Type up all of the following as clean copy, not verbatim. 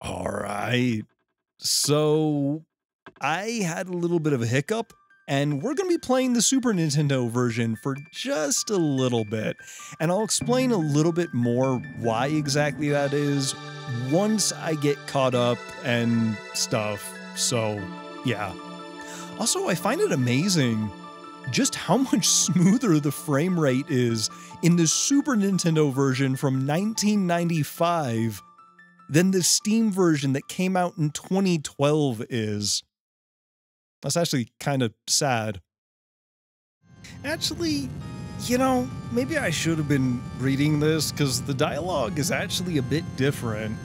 All right. So I had a little bit of a hiccup, and we're going to be playing the Super Nintendo version for just a little bit. And I'll explain a little bit more why exactly that is once I get caught up and stuff. So, yeah. Also, I find it amazing just how much smoother the frame rate is in the Super Nintendo version from 1995 than the Steam version that came out in 2012 is. That's actually kind of sad. Actually, you know, maybe I should have been reading this because the dialogue is actually a bit different.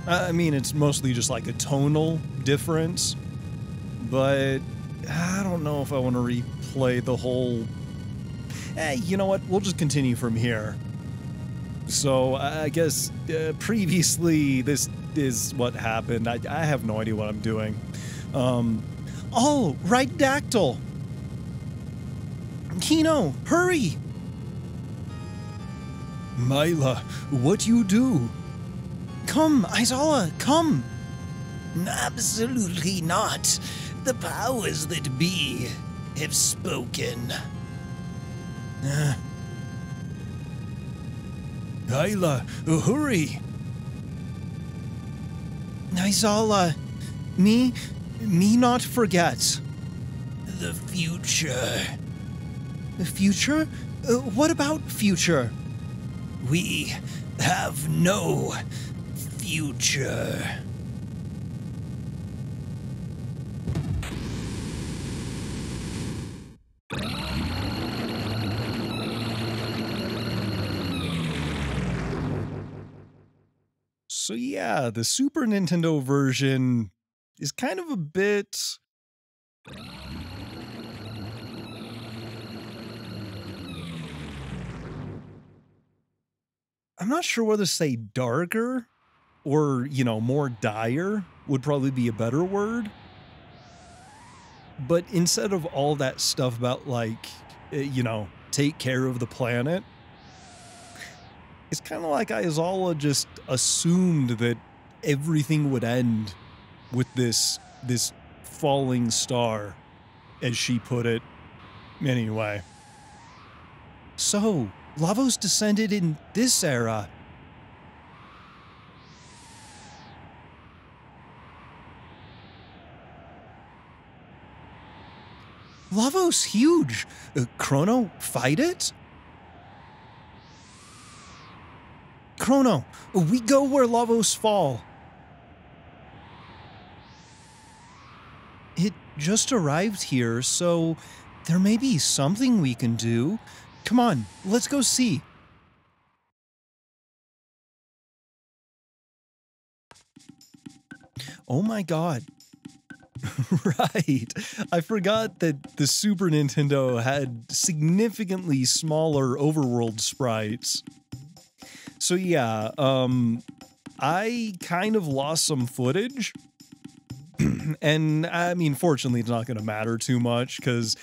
I mean, it's mostly just like a tonal difference, but I don't know if I want to replay the whole... you know what? We'll just continue from here. So, I guess previously this is what happened. I have no idea what I'm doing. Oh, right dactyl! Kino, hurry! Myla, what you do? Come, Isala, come! Absolutely not. The powers that be have spoken. Isla, hurry! Isala, me not forget. The future. The future? What about future? We have no future. So yeah, the Super Nintendo version is kind of a bit... I'm not sure whether to say darker or, you know, more dire would probably be a better word. But instead of all that stuff about, like, you know, take care of the planet, it's kind of like Aizawa just assumed that everything would end with this falling star, as she put it. Anyway. So, Lavos descended in this era. Lavos huge. Chrono, fight it? Chrono, we go where Lavos fall. It just arrived here, so there may be something we can do. Come on, let's go see. Oh my god. Right. I forgot that the Super Nintendo had significantly smaller overworld sprites. So yeah, I kind of lost some footage. And I mean, fortunately, it's not going to matter too much because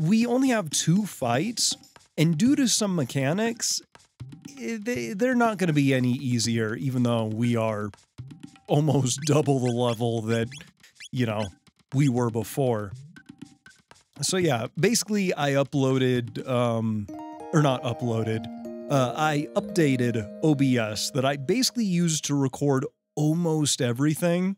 we only have 2 fights, and due to some mechanics, they're not going to be any easier, even though we are almost double the level that, you know, we were before. So yeah, basically I uploaded, or not uploaded, I updated OBS that I basically used to record almost everything.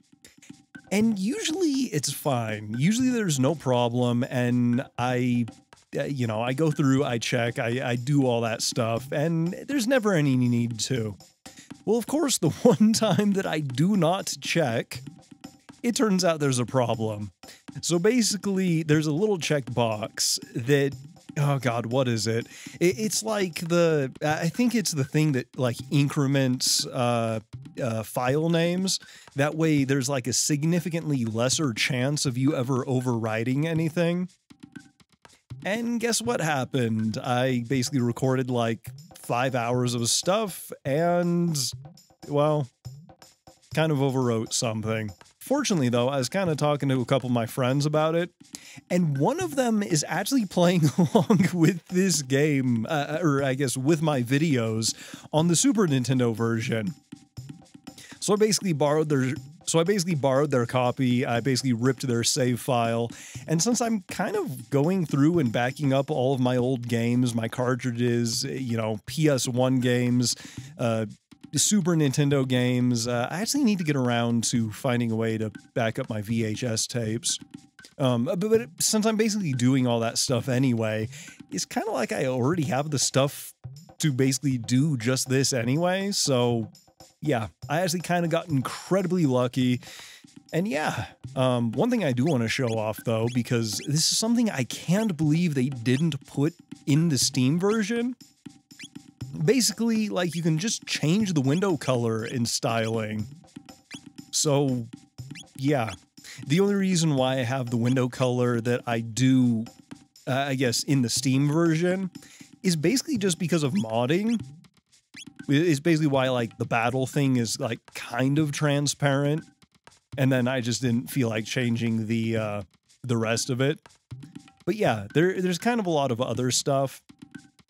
And usually it's fine. Usually there's no problem, and I go through, I check, I do all that stuff, and there's never any need to. Well, of course, the one time that I do not check, it turns out there's a problem. So basically, there's a little checkbox that, oh god, what is it? It's like I think it's the thing that, like, increments file names. That way there's like a significantly lesser chance of you ever overwriting anything. And guess what happened? I basically recorded like 5 hours of stuff and, well, kind of overwrote something. Fortunately, though, I was kind of talking to a couple of my friends about it, and one of them is actually playing along with this game, or I guess with my videos, on the Super Nintendo version. So So I basically borrowed their copy. I basically ripped their save file. And since I'm kind of going through and backing up all of my old games, my cartridges, you know, PS1 games, Super Nintendo games, I actually need to get around to finding a way to back up my VHS tapes. But since I'm basically doing all that stuff anyway, it's kind of like I already have the stuff to basically do just this anyway. So yeah, I actually kind of got incredibly lucky. And yeah, one thing I do want to show off though, because this is something I can't believe they didn't put in the Steam version. Basically, like, you can just change the window color and styling. So yeah, the only reason why I have the window color that I do, I guess, in the Steam version is basically just because of modding. It's basically why, like, the battle thing is, like, kind of transparent. And then I just didn't feel like changing the rest of it. But yeah, there's kind of a lot of other stuff.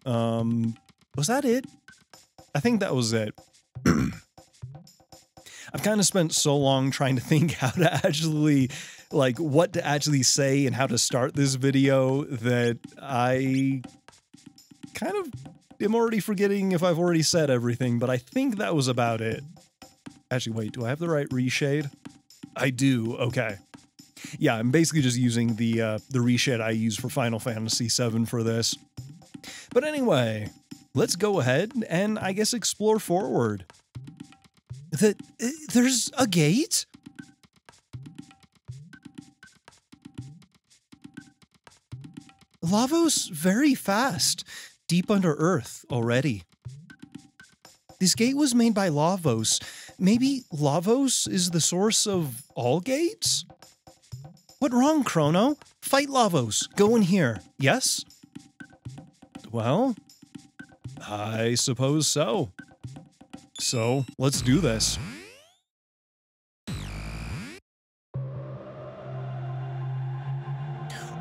Was that it? I think that was it. I've kind of spent so long trying to think how to actually, like, what to actually say and how to start this video that I kind of am already forgetting if I've already said everything, but I think that was about it. Actually, wait, do I have the right reshade? I do, okay. Yeah, I'm basically just using the reshade I use for Final Fantasy VII for this. But anyway, let's go ahead and, I guess, explore forward. There's a gate? Lava's very fast, deep under Earth already. This gate was made by Lavos. Maybe Lavos is the source of all gates? What wrong, Chrono? Fight Lavos. Go in here. Yes? Well, I suppose so. So, let's do this.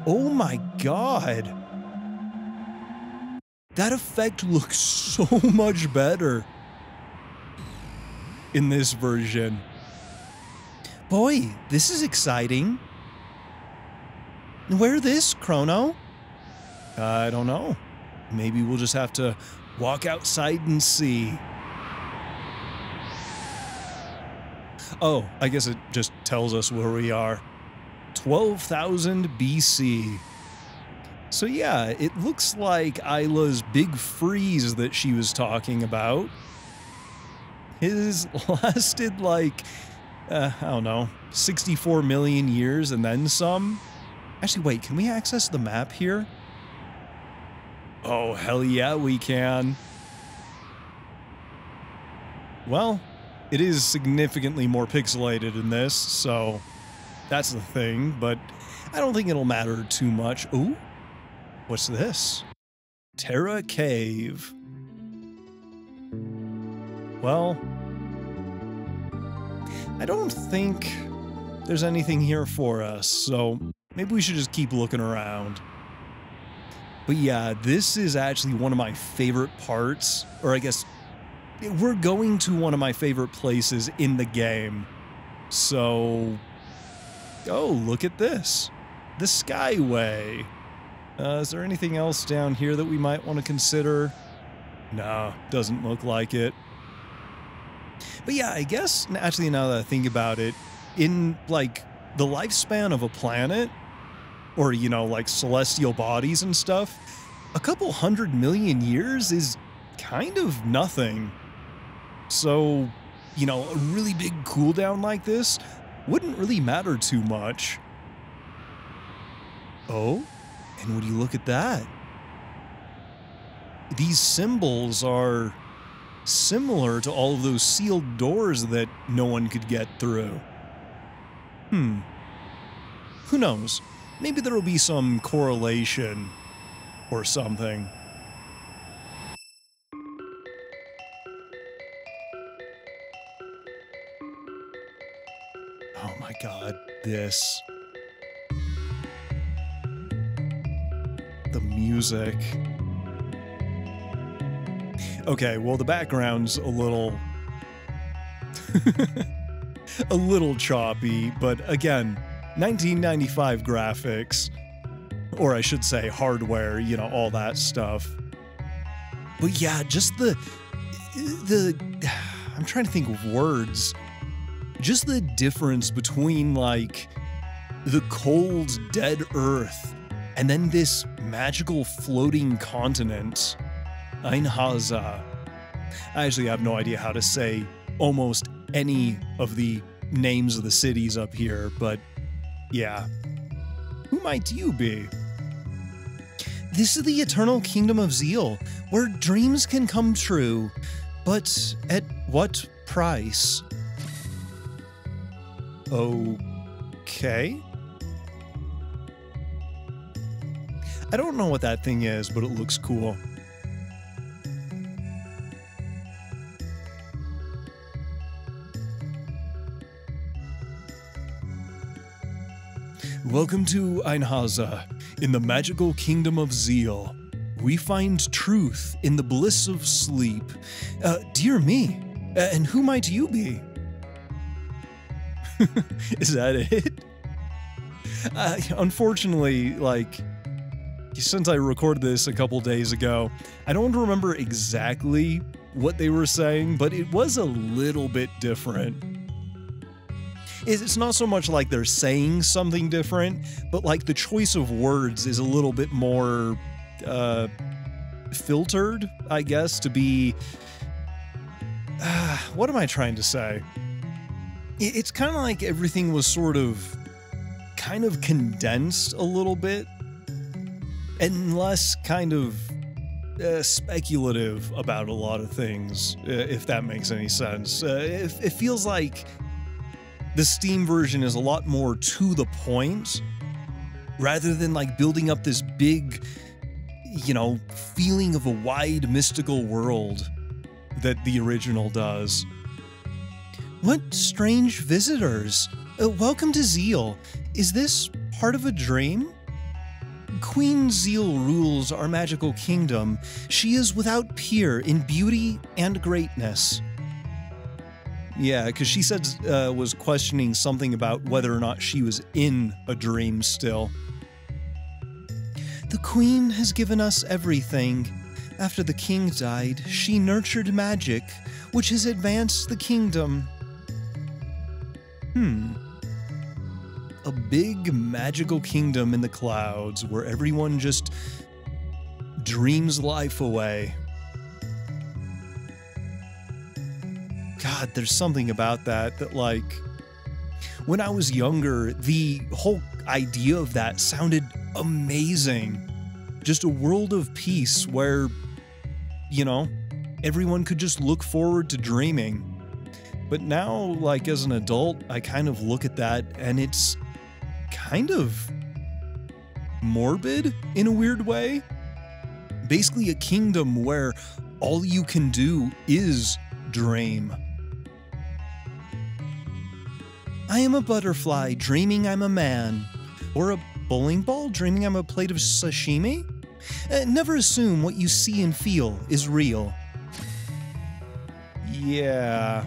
Oh my god! That effect looks so much better in this version. Boy, this is exciting. Where this, Chrono? I don't know. Maybe we'll just have to walk outside and see. Oh, I guess it just tells us where we are. 12,000 BC. So yeah, it looks like Isla's big freeze that she was talking about. His lasted like, I don't know, 64 million years and then some. Actually, wait, can we access the map here? Oh, hell yeah, we can. Well, it is significantly more pixelated in this, so that's the thing, but I don't think it'll matter too much. Ooh, what's this? Terra Cave. Well, I don't think there's anything here for us, so maybe we should just keep looking around. But yeah, this is actually one of my favorite parts, or I guess we're going to one of my favorite places in the game. So, oh, look at this. The Skyway. Is there anything else down here that we might want to consider? No, doesn't look like it. But yeah, I guess, actually now that I think about it, in, like, the lifespan of a planet, or, you know, like celestial bodies and stuff, a couple 100 million years is kind of nothing. So, you know, a really big cooldown like this wouldn't really matter too much. Oh, and would you look at that? These symbols are similar to all of those sealed doors that no one could get through. Who knows? Maybe there will be some correlation or something. Oh my god, this. The music. Okay, well, the background's a little A little choppy, but again, 1995 graphics. Or I should say hardware, you know, all that stuff. But yeah, just the I'm trying to think of words. Just the difference between, like, the cold, dead earth and then this magical floating continent, Einhaza. I actually have no idea how to say almost any of the names of the cities up here, but yeah. Who might you be? This is the eternal kingdom of Zeal, where dreams can come true, but at what price? Okay. I don't know what that thing is, but it looks cool. Welcome to Einhaza, in the magical kingdom of Zeal. We find truth in the bliss of sleep. Dear me, and who might you be? Is that it? Unfortunately, like, since I recorded this a couple days ago, I don't remember exactly what they were saying, but it was a little bit different. It's not so much like they're saying something different, but like the choice of words is a little bit more filtered, I guess, to be... what am I trying to say? It's kind of like everything was sort of kind of condensed a little bit and less kind of speculative about a lot of things, if that makes any sense. It feels like the Steam version is a lot more to the point rather than like building up this big, you know, feeling of a wide mystical world that the original does. What strange visitors! Welcome to Zeal. Is this part of a dream? Queen Zeal rules our magical kingdom. She is without peer in beauty and greatness. Yeah, because she said was questioning something about whether or not she was in a dream still. The queen has given us everything. After the king died, she nurtured magic, which has advanced the kingdom. A big magical kingdom in the clouds where everyone just dreams life away. God, there's something about that like, when I was younger, the whole idea of that sounded amazing. Just a world of peace where, you know, everyone could just look forward to dreaming. But now, like, as an adult, I kind of look at that and it's kind of morbid in a weird way. Basically a kingdom where all you can do is dream. I am a butterfly dreaming I'm a man, or a bowling ball dreaming I'm a plate of sashimi. Never assume what you see and feel is real. Yeah.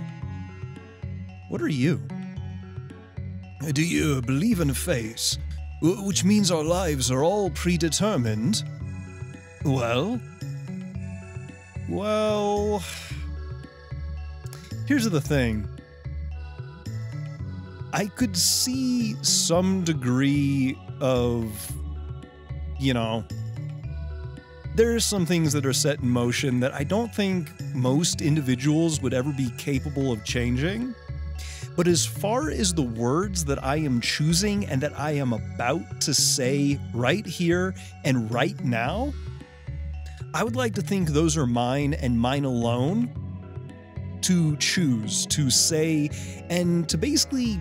What are you? Do you believe in fate, which means our lives are all predetermined? Well, here's the thing. I could see some degree of, you know, there are some things that are set in motion that I don't think most individuals would ever be capable of changing. But as far as the words that I am choosing and that I am about to say right here and right now, I would like to think those are mine and mine alone to choose, to say, and to basically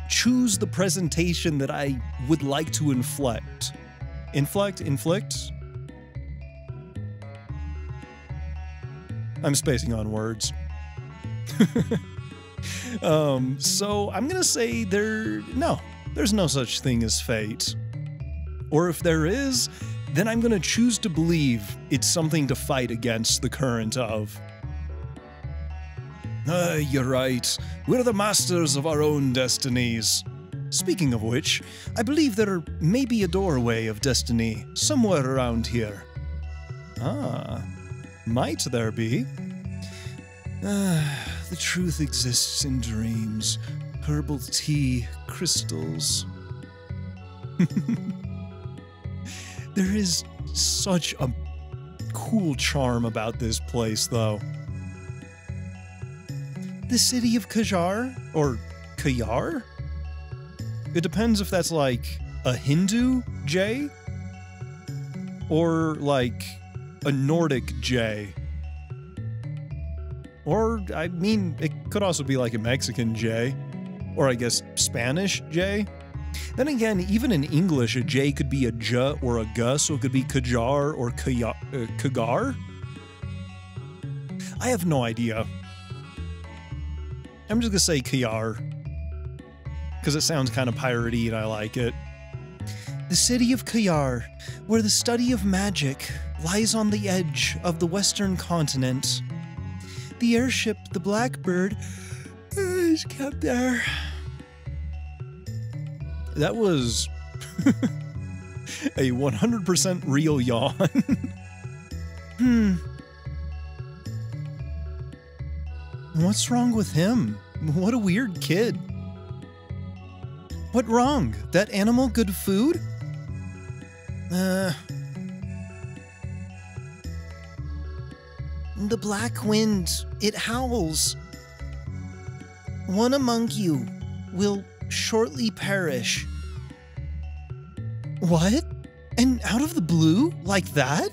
choose the presentation that I would like to inflict. Inflict? I'm spacing on words. So I'm gonna say there's no such thing as fate. Or if there is, then I'm gonna choose to believe it's something to fight against the current of. You're right. We're the masters of our own destinies. Speaking of which, I believe there may be a doorway of destiny somewhere around here. Ah, might there be? The truth exists in dreams. Herbal tea, crystals. There is such a cool charm about this place, though. The city of Kajar? Or Kayar? It depends if that's like a Hindu J or like a Nordic J. Or, I mean, it could also be like a Mexican J. Or I guess Spanish J. Then again, even in English, a J could be a J or a G, so it could be Kajar or Kagar? I have no idea. I'm just gonna say Kayar, because it sounds kind of piratey and I like it. The city of Kayar, where the study of magic lies on the edge of the western continent. The airship, the Blackbird, is kept there. That was a 100% real yawn. What's wrong with him? What a weird kid. What wrong? That animal good food? The black wind, it howls. One among you will shortly perish. What? And out of the blue? Like that?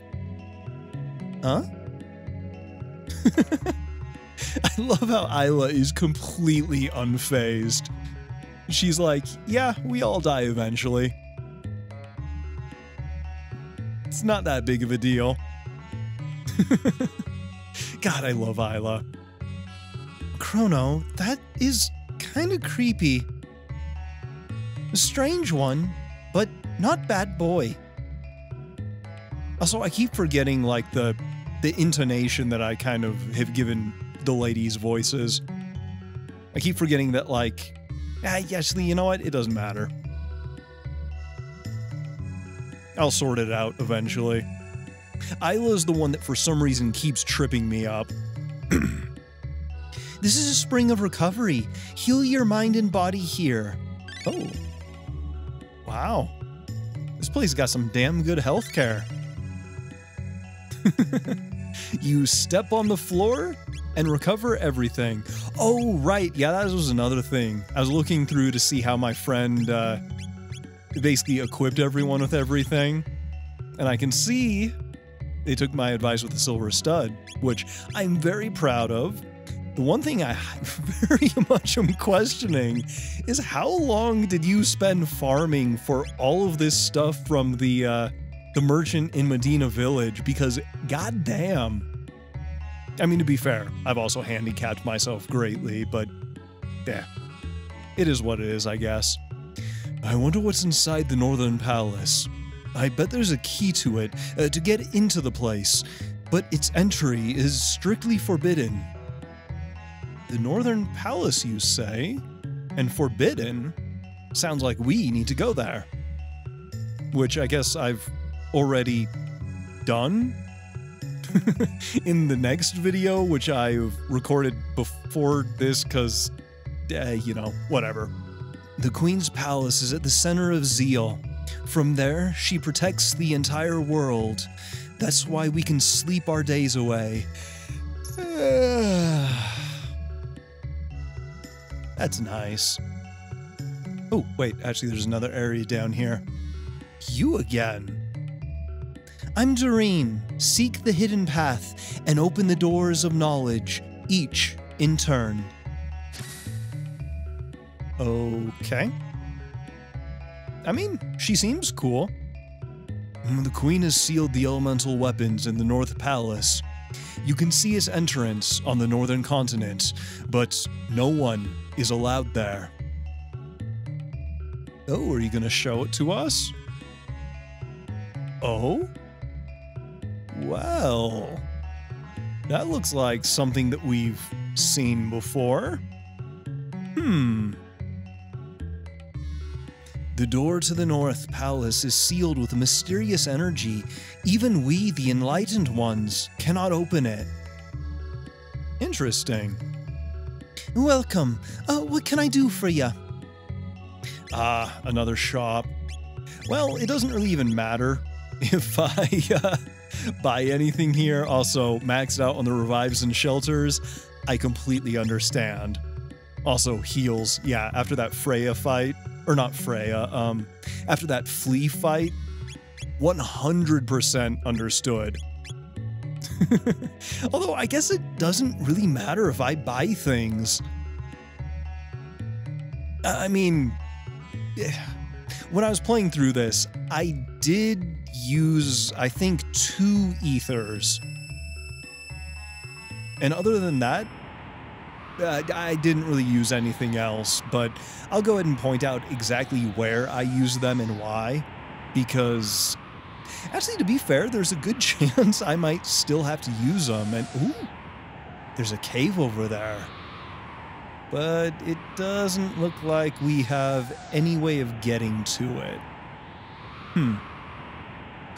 Huh? I love how Isla is completely unfazed. She's like, yeah, we all die eventually. It's not that big of a deal. God, I love Isla. Chrono, that is kind of creepy. A strange one, but not bad boy. Also, I keep forgetting, like, the intonation that I kind of have given the ladies' voices. I keep forgetting that, like, actually, you know what? It doesn't matter. I'll sort it out eventually. Isla's the one that for some reason keeps tripping me up. This is a spring of recovery. Heal your mind and body here. Oh. Wow. This place got some damn good healthcare. You step on the floor and recover everything. Oh, right. Yeah, that was another thing. I was looking through to see how my friend basically equipped everyone with everything. And I can see they took my advice with the silver stud, which I'm very proud of. The one thing I very much am questioning is how long did you spend farming for all of this stuff from the merchant in Medina Village? Because goddamn. I mean, to be fair, I've also handicapped myself greatly, but yeah, it is what it is, I guess. I wonder what's inside the Northern Palace. I bet there's a key to it to get into the place, but its entry is strictly forbidden. The Northern Palace, you say? And forbidden? Sounds like we need to go there. Which I guess I've already done? In the next video, which I've recorded before this because, you know, whatever. The Queen's Palace is at the center of Zeal. From there, she protects the entire world. That's why we can sleep our days away. That's nice. Oh, wait, actually there's another area down here. You again. I'm Doreen. Seek the hidden path and open the doors of knowledge, each in turn. Okay. I mean, she seems cool. The Queen has sealed the elemental weapons in the North Palace. You can see its entrance on the northern continent, but no one is allowed there. Oh, are you gonna show it to us? Oh? Well, that looks like something that we've seen before. The door to the North Palace is sealed with a mysterious energy. Even we, the enlightened ones, cannot open it. Interesting. Welcome. What can I do for ya? Ah, another shop. Well, it doesn't really even matter if I buy anything here. Also, maxed out on the revives and shelters. I completely understand. Also, heals. Yeah, after that Freya fight. Or not Freya, after that flea fight, 100% understood. Although, I guess it doesn't really matter if I buy things. I mean, when I was playing through this, I did use, I think, 2 ethers. And other than that, I didn't really use anything else, but I'll go ahead and point out exactly where I use them and why, because actually, to be fair, there's a good chance I might still have to use them, and ooh, there's a cave over there. But it doesn't look like we have any way of getting to it.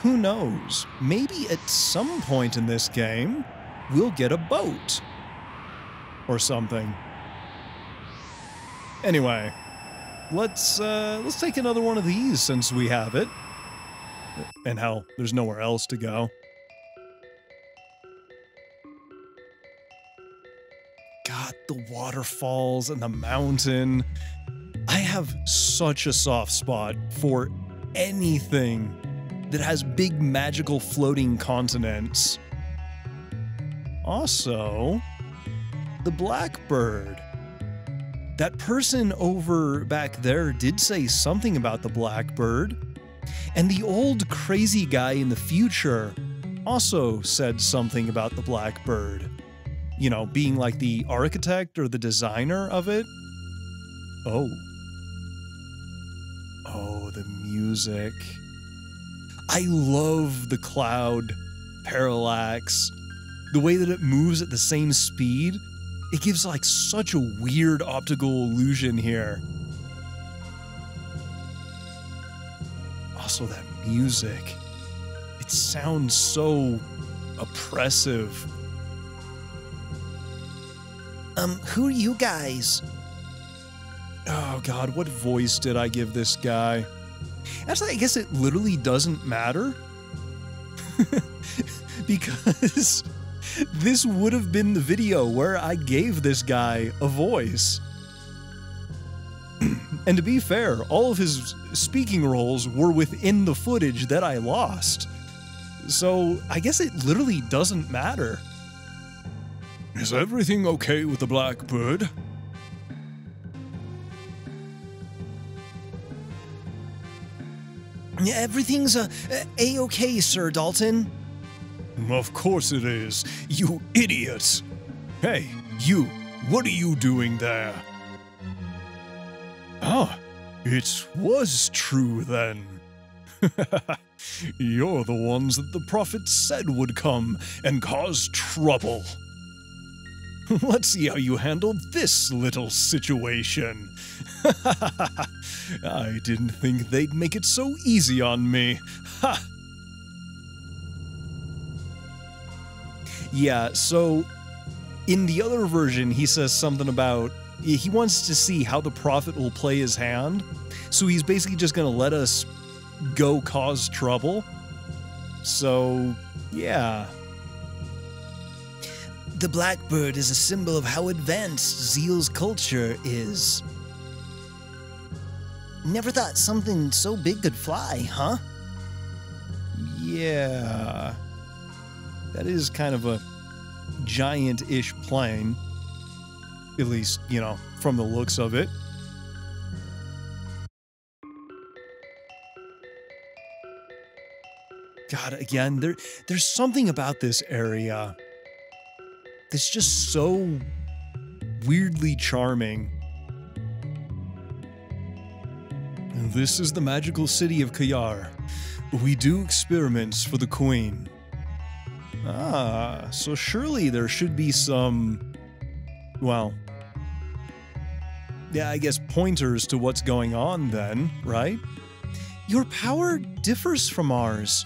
Who knows? Maybe at some point in this game, we'll get a boat. Or something. Anyway, let's take another one of these since we have it. And hell, there's nowhere else to go. God, the waterfalls and the mountain. I have such a soft spot for anything that has big magical floating continents. Also, the Blackbird. That person over back there did say something about the Blackbird, and the old crazy guy in the future also said something about the Blackbird. You know, being like the architect or the designer of it. Oh, the music. I love the cloud parallax. The way that it moves at the same speed. It gives like such a weird optical illusion here. Also that music. It sounds so oppressive. Who are you guys? Oh god, what voice did I give this guy? Actually, I guess it literally doesn't matter. Because this would have been the video where I gave this guy a voice. And to be fair, all of his speaking roles were within the footage that I lost. So I guess it literally doesn't matter. Is everything okay with the Blackbird? Everything's A-okay, Sir Dalton. Of course it is, you idiot! Hey, you, what are you doing there? Ah, it was true then. You're the ones that the prophet said would come and cause trouble. Let's see how you handled this little situation. I didn't think they'd make it so easy on me. Ha! Yeah, so in the other version, he says something about he wants to see how the prophet will play his hand. So he's basically just going to let us go cause trouble. So, yeah. The Blackbird is a symbol of how advanced Zeal's culture is. Never thought something so big could fly, huh? Yeah. That is kind of a giant-ish plane. At least, you know, from the looks of it. God, again, there's something about this area that's just so weirdly charming. And this is the magical city of Kayar. We do experiments for the Queen. Ah, so surely there should be some well, yeah, I guess pointers to what's going on then, right? Your power differs from ours.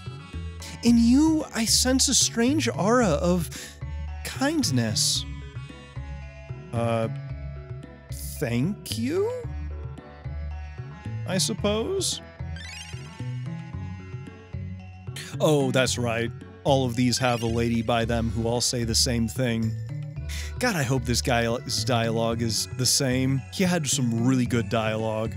In you, I sense a strange aura of kindness. Thank you? I suppose? Oh, that's right. All of these have a lady by them who all say the same thing. God, I hope this guy's dialogue is the same. He had some really good dialogue.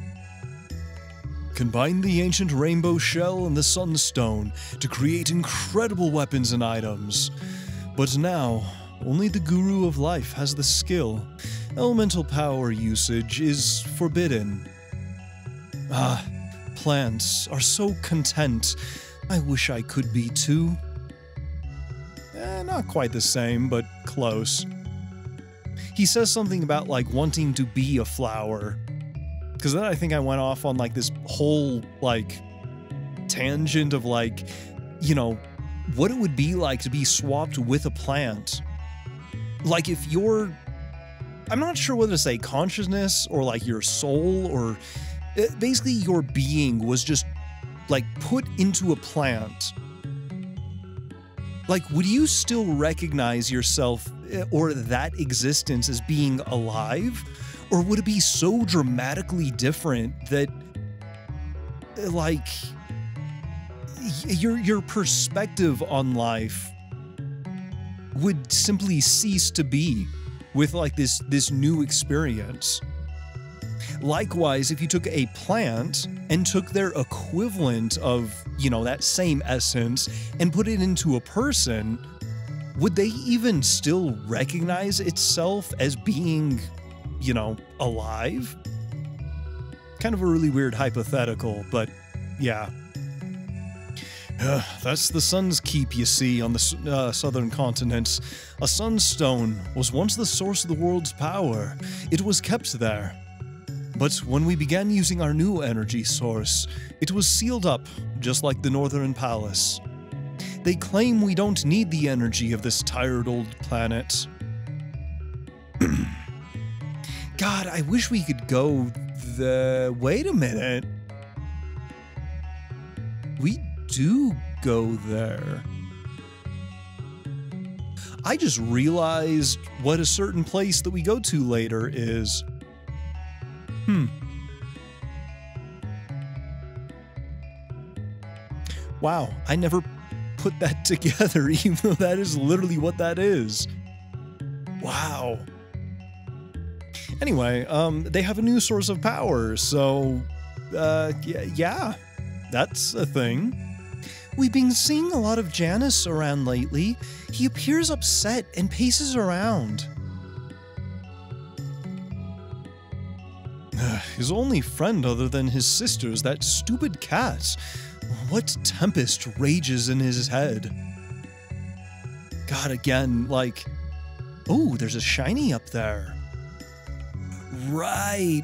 Combine the ancient rainbow shell and the sunstone to create incredible weapons and items. But now, only the Guru of Life has the skill. Elemental power usage is forbidden. Ah, plants are so content. I wish I could be too. Not quite the same, but close. He says something about, like, wanting to be a flower. Because then I think I went off on, like, this whole, like, tangent of, like, you know, what it would be like to be swapped with a plant. Like, if you're... I'm not sure whether to say consciousness or, like, your soul or... basically, your being was just, like, put into a plant. Like, would you still recognize yourself or that existence as being alive? Or would it be so dramatically different that, like, your perspective on life would simply cease to be with, like, this new experience? Likewise, if you took a plant and took their equivalent of, you know, that same essence and put it into a person, would they even still recognize itself as being, you know, alive? Kind of a really weird hypothetical, but yeah. That's the sun's keep, you see, on the southern continents. A sunstone was once the source of the world's power. It was kept there. But when we began using our new energy source, it was sealed up, just like the Northern Palace. They claim we don't need the energy of this tired old planet. God, I wish we could go wait a minute. We do go there. I just realized what a certain place that we go to later is. Wow, I never put that together, even though that is literally what that is. Wow. Anyway, they have a new source of power, so, yeah, that's a thing. We've been seeing a lot of Janus around lately. He appears upset and paces around. His only friend other than his sister is that stupid cat. What tempest rages in his head? God, again, like... Oh, there's a shiny up there. Right,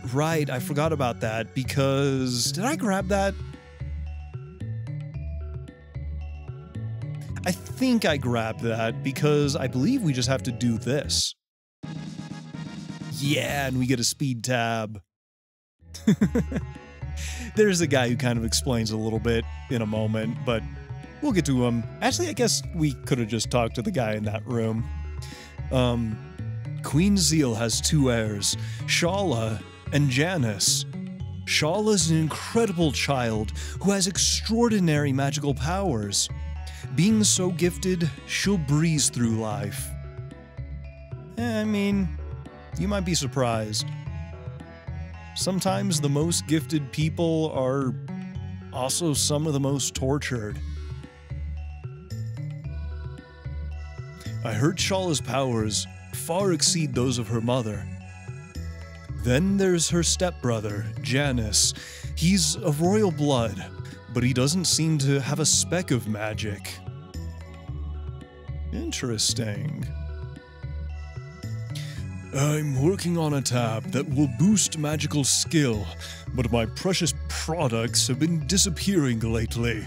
I forgot about that because... Did I grab that? I think I grabbed that because I believe we just have to do this. Yeah, and we get a speed tab. There's a guy who kind of explains a little bit in a moment, but we'll get to him. Actually, I guess we could have just talked to the guy in that room. Queen Zeal has two heirs, Shala and Janus. Shala's an incredible child who has extraordinary magical powers. Being so gifted, she'll breeze through life. I mean, you might be surprised. Sometimes the most gifted people are also some of the most tortured. I heard Shala's powers far exceed those of her mother. Then there's her stepbrother, Janus. He's of royal blood, but he doesn't seem to have a speck of magic. Interesting. I'm working on a tab that will boost magical skill, but my precious products have been disappearing lately.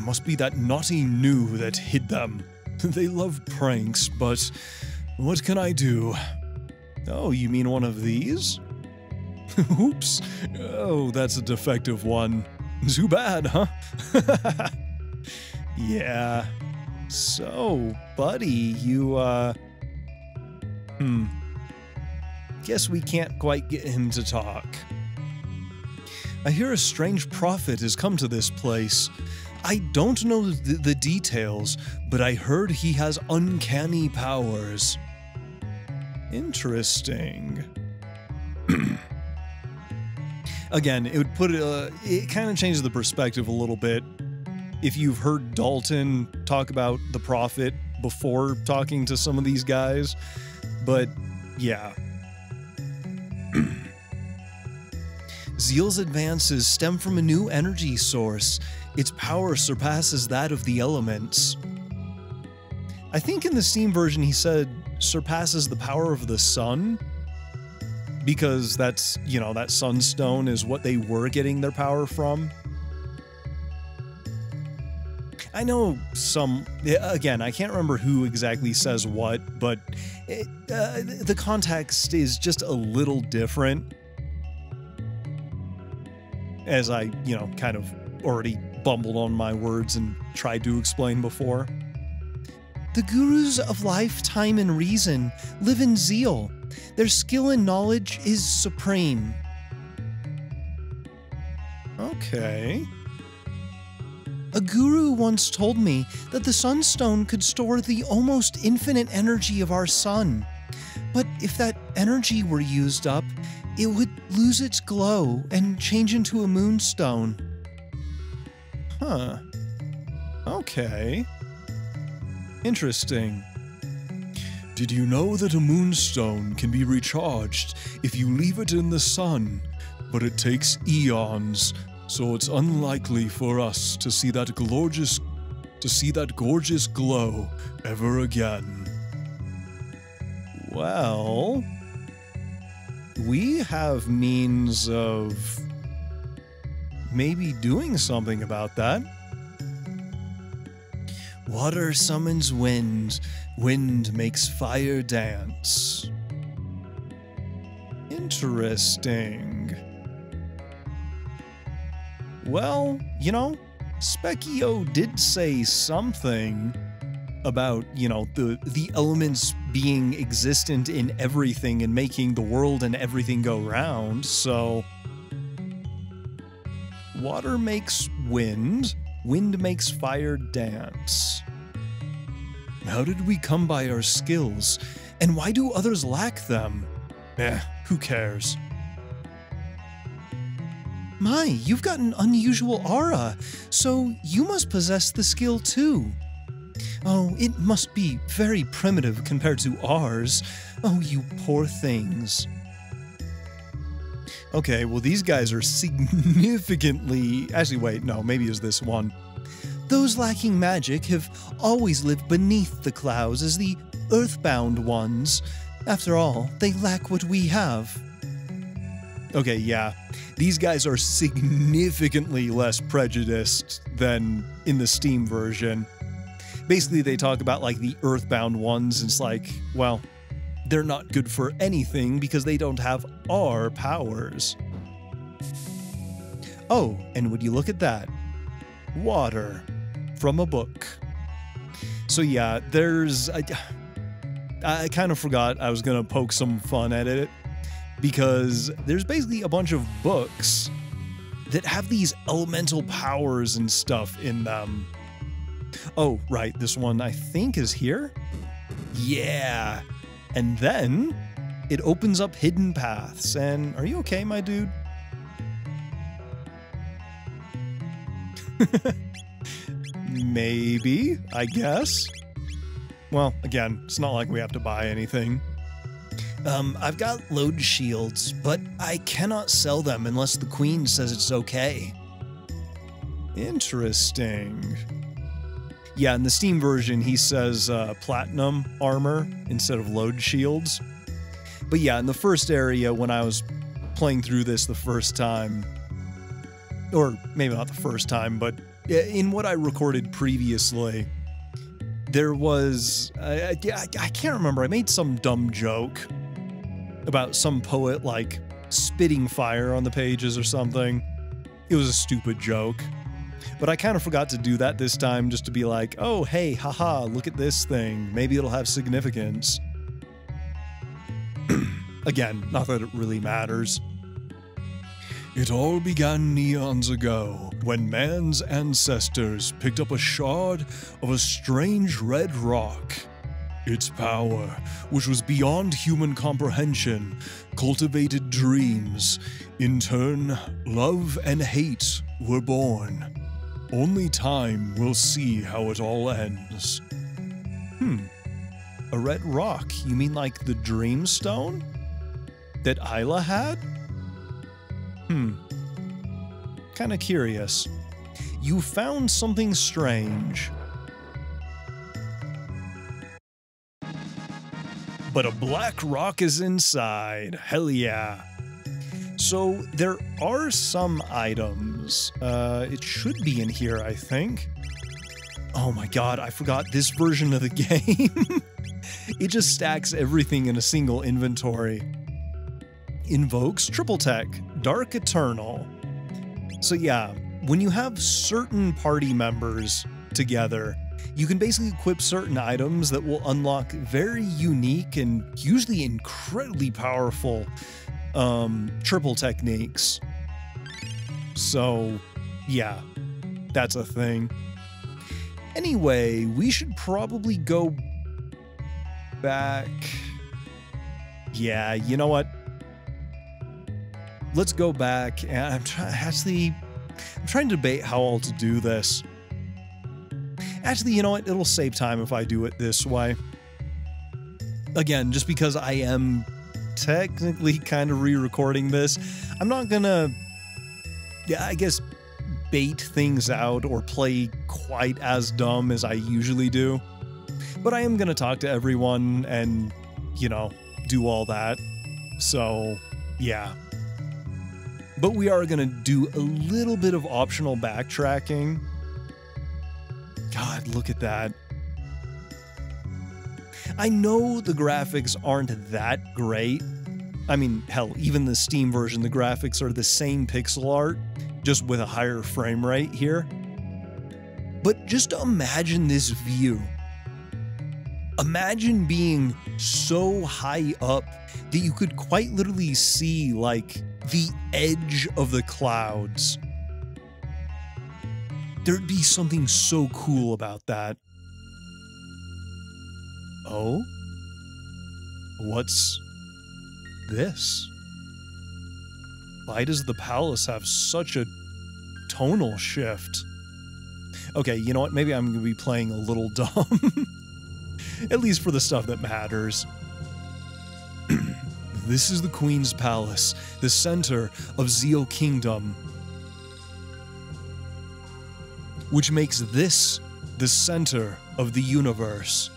Must be that naughty New that hid them. They love pranks, but what can I do? Oh, you mean one of these? Oops. Oh, that's a defective one. Too bad, huh? Yeah. So, buddy, you, guess we can't quite get him to talk. I hear a strange prophet has come to this place. I don't know the details, but I heard he has uncanny powers. Interesting. Again, it would put it kind of changes the perspective a little bit if you've heard Dalton talk about the prophet before talking to some of these guys. But yeah. Zeal's advances stem from a new energy source. Its power surpasses that of the elements. I think in the Steam version he said surpasses the power of the sun, because that's, you know, that sunstone is what they were getting their power from. I know some, again, I can't remember who exactly says what, but the context is just a little different, as I, you know, kind of already bumbled on my words and tried to explain before. The gurus of life, time, and reason live in Zeal. Their skill and knowledge is supreme. Okay. A guru once told me that the sunstone could store the almost infinite energy of our sun. But if that energy were used up, it would lose its glow and change into a moonstone. Huh. Okay. Interesting. Did you know that a moonstone can be recharged if you leave it in the sun, but it takes eons, so it's unlikely for us to see that gorgeous glow ever again. Well, we have means of maybe doing something about that. Water summons wind, wind makes fire dance. Interesting. Well, you know, Specchio did say something about, you know, the elements being existent in everything and making the world and everything go round, so water makes wind, wind makes fire dance. How did we come by our skills, and why do others lack them? Who cares? My, you've got an unusual aura, so you must possess the skill too. Oh, it must be very primitive compared to ours. Oh, you poor things. Okay, well these guys are significantly... Actually, wait, no, maybe it's this one. Those lacking magic have always lived beneath the clouds as the earthbound ones. After all, they lack what we have. Okay, yeah. These guys are significantly less prejudiced than in the Steam version. Basically, they talk about, like, the earthbound ones, and it's like, well, they're not good for anything because they don't have our powers. Oh, and would you look at that? Water. From a book. So yeah, there's... I kind of forgot I was going to poke some fun at it, because there's basically a bunch of books that have these elemental powers and stuff in them. Oh, right, this one I think is here? Yeah. And then it opens up hidden paths, and are you okay, my dude? Maybe, I guess. Well, again, it's not like we have to buy anything. I've got load shields, but I cannot sell them unless the Queen says it's okay. Interesting. Yeah, in the Steam version, he says platinum armor instead of load shields. But yeah, in the first area, when I was playing through this the first time, or maybe not the first time, but in what I recorded previously, there was... I can't remember. I made some dumb joke about some poet, like, spitting fire on the pages or something. It was a stupid joke. But I kind of forgot to do that this time, just to be like, oh, hey, haha, look at this thing. Maybe it'll have significance. Again, not that it really matters. It all began eons ago, when man's ancestors picked up a shard of a strange red rock. Its power, which was beyond human comprehension, cultivated dreams. In turn, love and hate were born. Only time will see how it all ends. A red rock? You mean like the Dreamstone that Isla had? Kinda curious. You found something strange. But a black rock is inside. Hell yeah. So there are some items. It should be in here, I think. Oh my god, I forgot this version of the game. It just stacks everything in a single inventory. Invokes Triple Tech, Dark Eternal. So yeah, when you have certain party members together, you can basically equip certain items that will unlock very unique and usually incredibly powerful triple techniques. So yeah, that's a thing. Anyway, we should probably go back. Yeah, you know what? Let's go back, and I'm trying to debate how all to do this. Actually, you know what? It'll save time if I do it this way. Again, just because I am technically kind of re-recording this, I'm not gonna, I guess, bait things out or play quite as dumb as I usually do. But I am gonna talk to everyone and, you know, do all that. So, yeah. But we are gonna do a little bit of optional backtracking. God, look at that. I know the graphics aren't that great. I mean, hell, even the Steam version, the graphics are the same pixel art, just with a higher frame rate here. But just imagine this view. Imagine being so high up that you could quite literally see, like, the edge of the clouds. There'd be something so cool about that. Oh? What's this? Why does the palace have such a tonal shift? Okay, you know what? Maybe I'm going to be playing a little dumb. At least for the stuff that matters. This is the Queen's Palace, the center of Zeal Kingdom, which makes this the center of the universe.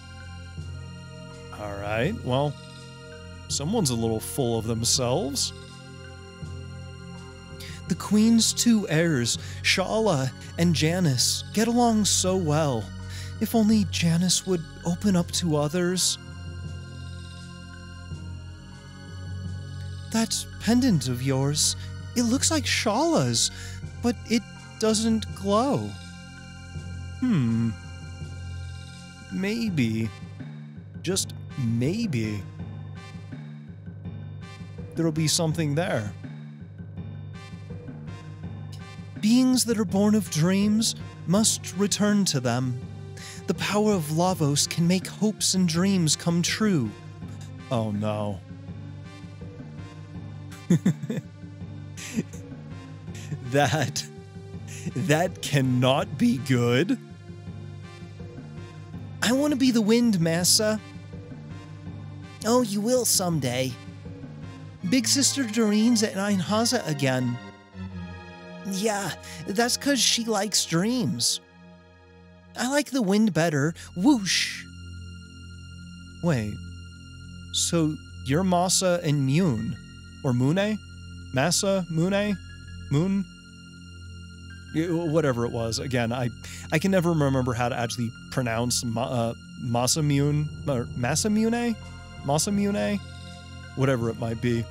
Alright, well, someone's a little full of themselves. The Queen's two heirs, Shala and Janice, get along so well. If only Janice would open up to others. That pendant of yours, it looks like Shala's, but it doesn't glow. Maybe, just maybe, there'll be something there. Beings that are born of dreams must return to them. The power of Lavos can make hopes and dreams come true. Oh no. That cannot be good. I want to be the wind, Massa. Oh, you will someday. Big Sister Doreen's at Einhaza again. Yeah, that's 'cause she likes dreams. I like the wind better. Whoosh. Wait. So you're Massa and Mune? Or Mune? Massa? Mune? Moon? Whatever it was. Again, I can never remember how to actually pronounce Masamune or Masamune? Masamune? whatever it might be.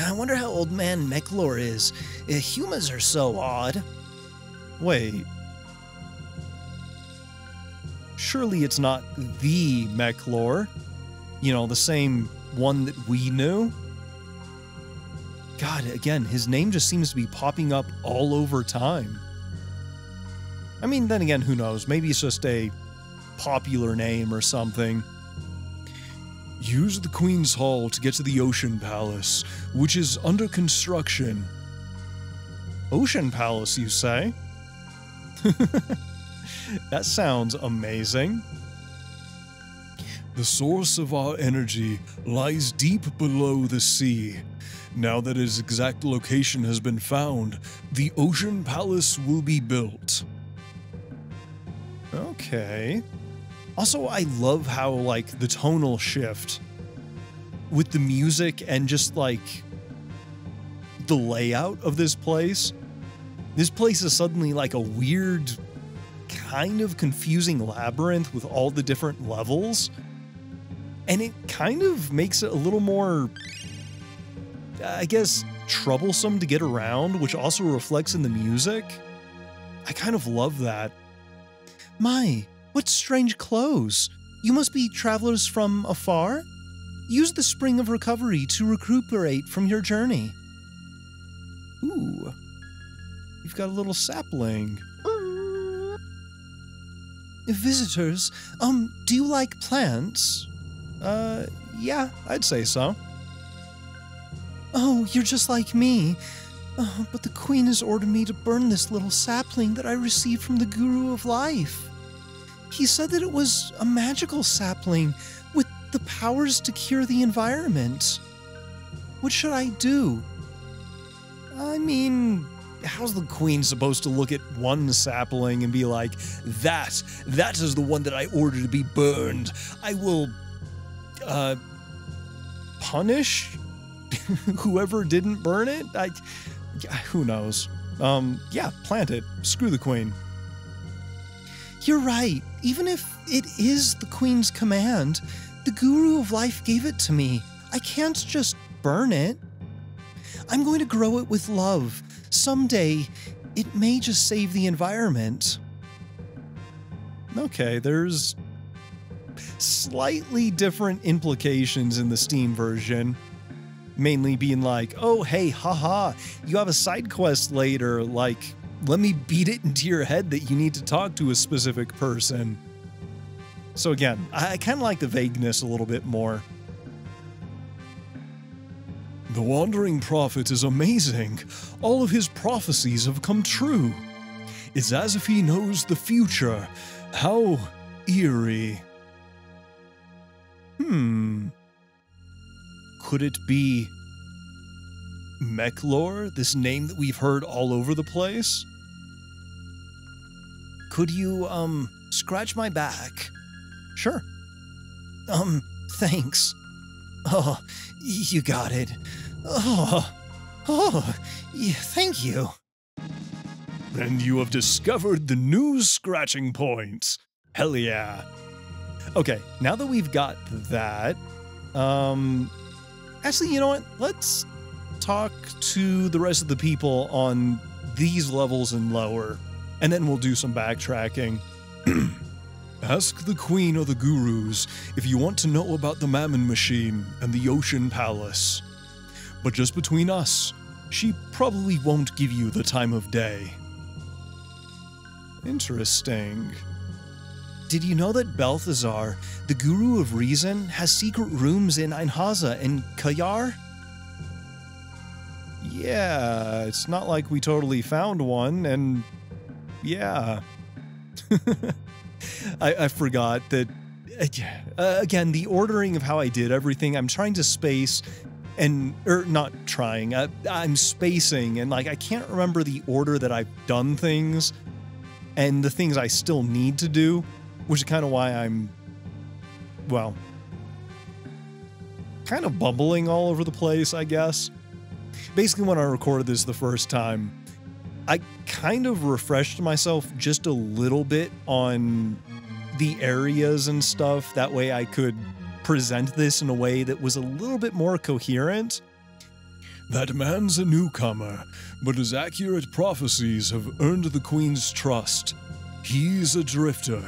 I wonder how old man Mechlor is. Humans are so odd. Wait. Surely it's not the Mechlor. You know, the same one that we knew. God, again, his name just seems to be popping up all over time. I mean, then again, who knows? Maybe it's just a popular name or something. Use the Queen's Hall to get to the Ocean Palace, which is under construction. Ocean Palace, you say? That sounds amazing. The source of our energy lies deep below the sea. Now that its exact location has been found, the Ocean Palace will be built. Okay. Also, I love how, like, the tonal shift with the music and just, like, the layout of this place. This place is suddenly like a weird, kind of confusing labyrinth with all the different levels. And it kind of makes it a little more, I guess, troublesome to get around, which also reflects in the music. I kind of love that. My, what strange clothes. You must be travelers from afar? Use the Spring of Recovery to recuperate from your journey. Ooh. You've got a little sapling. Visitors, do you like plants? Yeah, I'd say so. Oh, you're just like me. Oh, but the Queen has ordered me to burn this little sapling that I received from the Guru of Life. He said that it was a magical sapling with the powers to cure the environment. What should I do? I mean, how's the Queen supposed to look at one sapling and be like, that is the one that I ordered to be burned. I will, punish whoever didn't burn it? Who knows? Yeah, plant it. Screw the Queen. You're right. Even if it is the Queen's command, the Guru of Life gave it to me. I can't just burn it. I'm going to grow it with love. Someday, it may just save the environment. Okay, there's slightly different implications in the Steam version. Mainly being like, oh, hey, haha, you have a side quest later, like, let me beat it into your head that you need to talk to a specific person. So again, I kind of like the vagueness a little bit more. The Wandering Prophet is amazing. All of his prophecies have come true. It's as if he knows the future. How eerie. Could it be Mechlor, this name that we've heard all over the place? Could you, scratch my back? Sure. Thanks. Oh, you got it. Yeah, thank you. And you have discovered the new scratching point. Hell yeah. Okay, now that we've got that, actually, you know what? Let's talk to the rest of the people on these levels and lower, and then we'll do some backtracking. Ask the Queen or the Gurus if you want to know about the Mammon Machine and the Ocean Palace. But just between us, she probably won't give you the time of day. Interesting. Did you know that Balthazar, the Guru of Reason, has secret rooms in Einhaza and Kayar? Yeah, it's not like we totally found one, and yeah. I forgot that, again, the ordering of how I did everything, I'm trying to space, not trying, I'm spacing, and like I can't remember the order that I've done things, and the things I still need to do, which is kind of why I'm, well, kind of bumbling all over the place, I guess. Basically, when I recorded this the first time, I kind of refreshed myself just a little bit on the areas and stuff. That way I could present this in a way that was a little bit more coherent. That man's a newcomer, but his accurate prophecies have earned the Queen's trust. He's a drifter.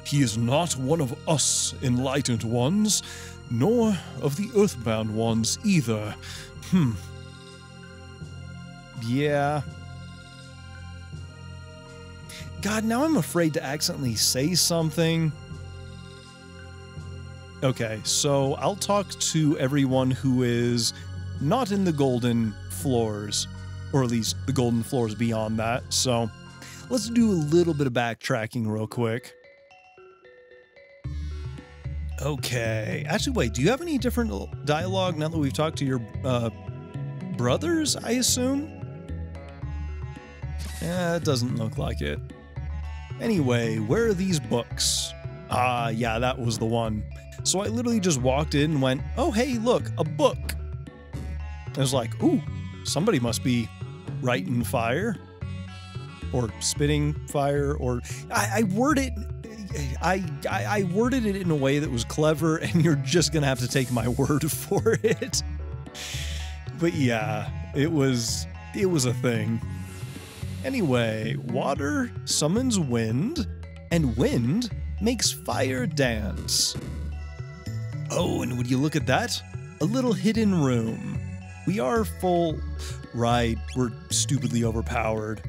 He is not one of us enlightened ones, nor of the earthbound ones either. Yeah. God, now I'm afraid to accidentally say something. Okay, so I'll talk to everyone who is not in the golden floors, or at least the golden floors beyond that. So let's do a little bit of backtracking real quick. Okay, actually, wait, do you have any different dialogue now that we've talked to your brothers, I assume? It doesn't look like it. Anyway, where are these books? Ah, yeah, that was the one. So I literally just walked in and went, oh, hey, look, a book. I was like, ooh, somebody must be writing fire or spitting fire, or I worded it in a way that was clever, and you're just gonna have to take my word for it. But yeah, it was a thing. Anyway, water summons wind, and wind makes fire dance. Oh, and would you look at that? A little hidden room. We are full. Right, we're stupidly overpowered.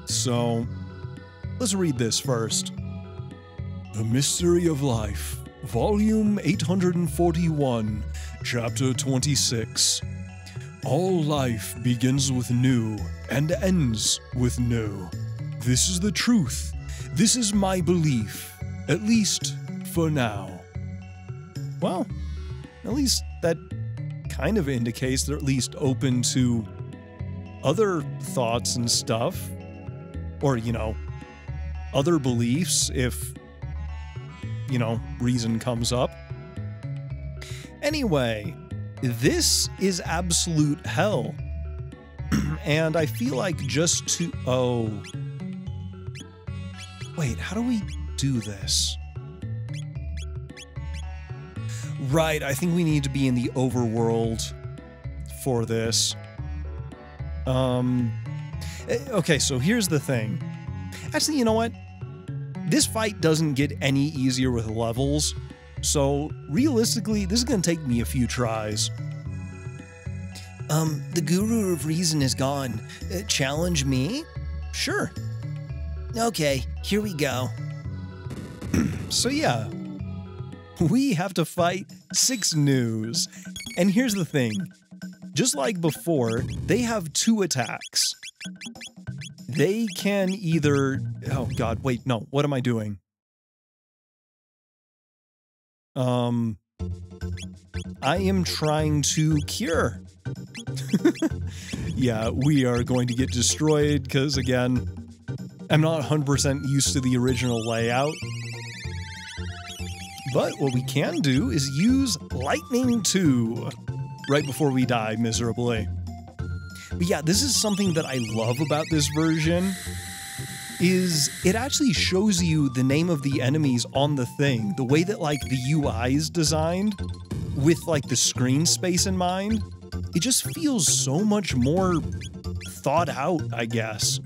So, let's read this first. The Mystery of Life, Volume 841, Chapter 26. All life begins with new and ends with new. This is the truth. This is my belief, at least for now. Well, at least that kind of indicates they're at least open to other thoughts and stuff. Or, you know, other beliefs if, you know, reason comes up. Anyway, this is absolute hell. And I feel like just to... Oh. Wait, how do we do this? Right, I think we need to be in the overworld for this. Okay, so here's the thing. Actually, you know what? This fight doesn't get any easier with levels, so realistically, this is gonna take me a few tries. The Guru of Reason is gone. Challenge me? Sure. Okay, here we go. So yeah, we have to fight 6 news. And here's the thing. Just like before, they have 2 attacks. They can either... Oh god, wait, no, what am I doing? I am trying to cure. Yeah, we are going to get destroyed because, again, I'm not 100% used to the original layout. But what we can do is use Lightning 2 right before we die miserably. But yeah, this is something that I love about this version, is it actually shows you the name of the enemies on the thing. The way that, like, the UI is designed, with, like, the screen space in mind, it just feels so much more thought out, I guess.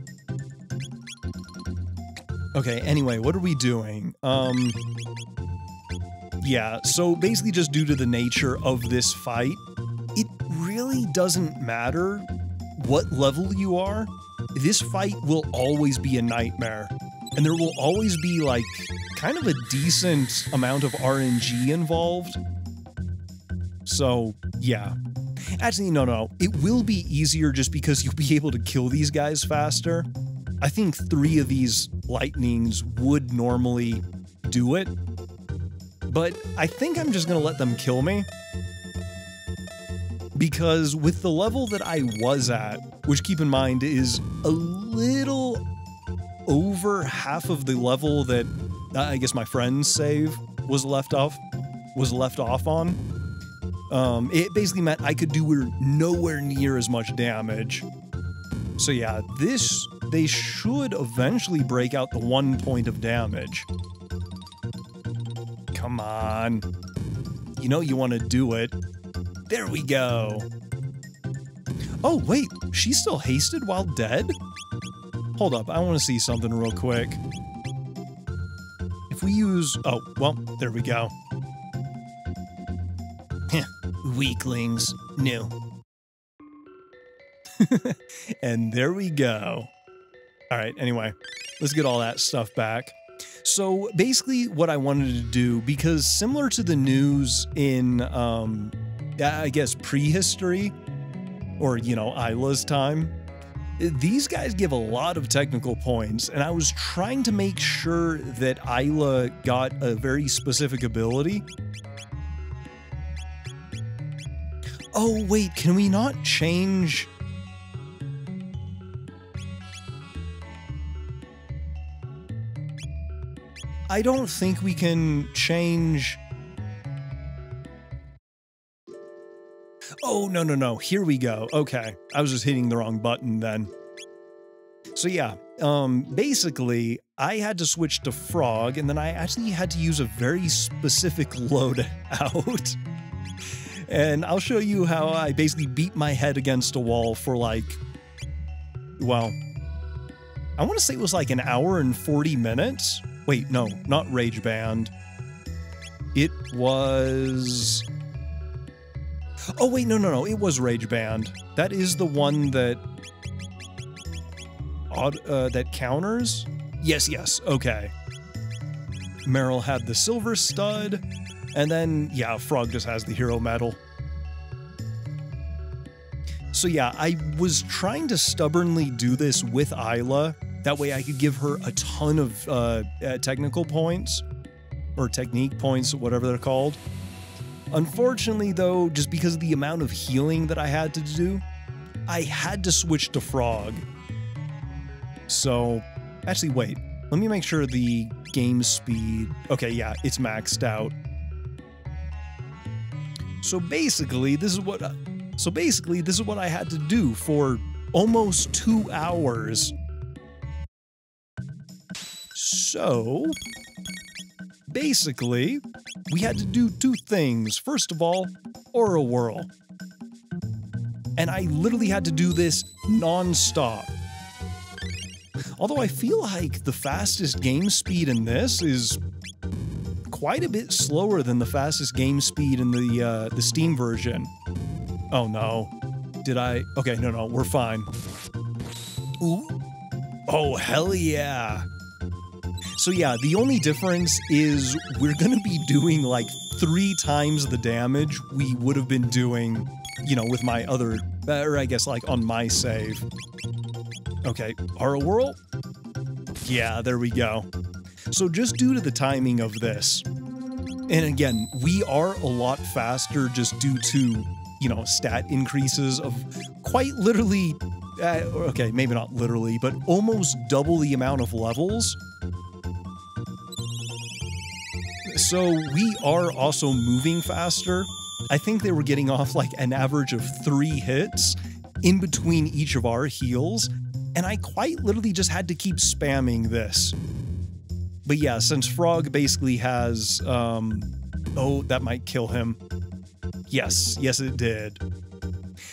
Okay, anyway, what are we doing? Yeah, so basically just due to the nature of this fight, it really doesn't matter what level you are. This fight will always be a nightmare. And there will always be, like, kind of a decent amount of RNG involved. So, yeah. Actually, no. It will be easier just because you'll be able to kill these guys faster. I think 3 of these lightnings would normally do it. But I think I'm just gonna let them kill me. Because with the level that I was at, which keep in mind is a little over half of the level that I guess my friend's save was left off on, it basically meant I could do nowhere near as much damage. So yeah, they should eventually break out the 1 point of damage. Come on. You know you want to do it. There we go. Oh, wait, she's still hasted while dead? Hold up, I want to see something real quick. If we use... Oh, well, there we go. Weaklings. No. And there we go. All right, anyway, let's get all that stuff back. So basically what I wanted to do, because similar to the news in, I guess, prehistory, or, you know, Isla's time, these guys give a lot of technical points, and I was trying to make sure that Isla got a very specific ability. Oh, wait, can we not change... I don't think we can change... Oh, no. Here we go. Okay. I was just hitting the wrong button then. So yeah, basically, I had to switch to Frog, and then I actually had to use a very specific loadout. And I'll show you how I basically beat my head against a wall for like... Well, I want to say it was like an hour and 40 minutes. Wait, no, not Rage Band. It was... Oh, wait, no, it was Rage Band. That is the one that... that counters? Yes, okay. Meryl had the silver stud, and then, yeah, Frog just has the hero medal. So yeah, I was trying to stubbornly do this with Isla. That way I could give her a ton of technical points, or technique points, whatever they're called. Unfortunately, though, just because of the amount of healing that I had to do, I had to switch to Frog. So, actually, wait. Let me make sure the game speed... Okay, yeah, it's maxed out. So basically, this is what I had to do for almost 2 hours. So, basically, we had to do 2 things. First of all, Aura Whirl. And I literally had to do this non-stop. Although I feel like the fastest game speed in this is quite a bit slower than the fastest game speed in the Steam version. Oh no. Did I? Okay, no, we're fine. Ooh. Oh, hell yeah. So yeah, the only difference is we're gonna be doing like 3 times the damage we would have been doing, you know, with my other, or I guess like on my save. Okay, Aura Whirl? Yeah, there we go. So just due to the timing of this, and again, we are a lot faster just due to, you know, stat increases of quite literally, okay, maybe not literally, but almost double the amount of levels. So we are also moving faster. I think they were getting off like an average of 3 hits in between each of our heals, and I quite literally just had to keep spamming this. But yeah, since Frog basically has, oh, that might kill him. Yes, it did.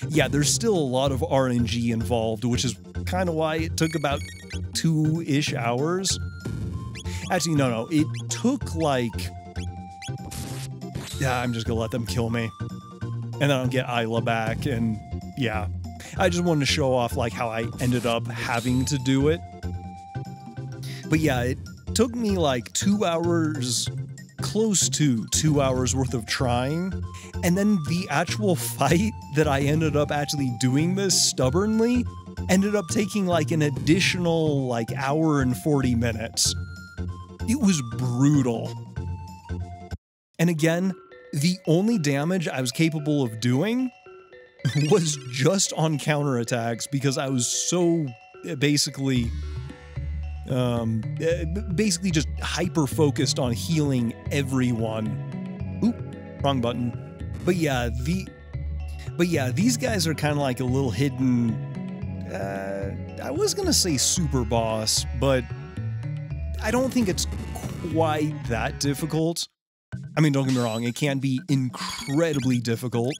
Yeah, there's still a lot of RNG involved, which is kind of why it took about 2-ish hours. Actually, no, it took like... Yeah, I'm just gonna let them kill me. And then I'll get Isla back, and yeah. I just wanted to show off like how I ended up having to do it. But yeah, it took me like 2 hours, close to 2 hours worth of trying. And then the actual fight that I ended up actually doing this stubbornly ended up taking like an additional like hour and 40 minutes. It was brutal. And again, the only damage I was capable of doing was just on counterattacks because I was so basically just hyper-focused on healing everyone. Oop, wrong button. But yeah, these guys are kind of like a little hidden, I was gonna say super boss, but I don't think it's quite that difficult. I mean, don't get me wrong, it can be incredibly difficult,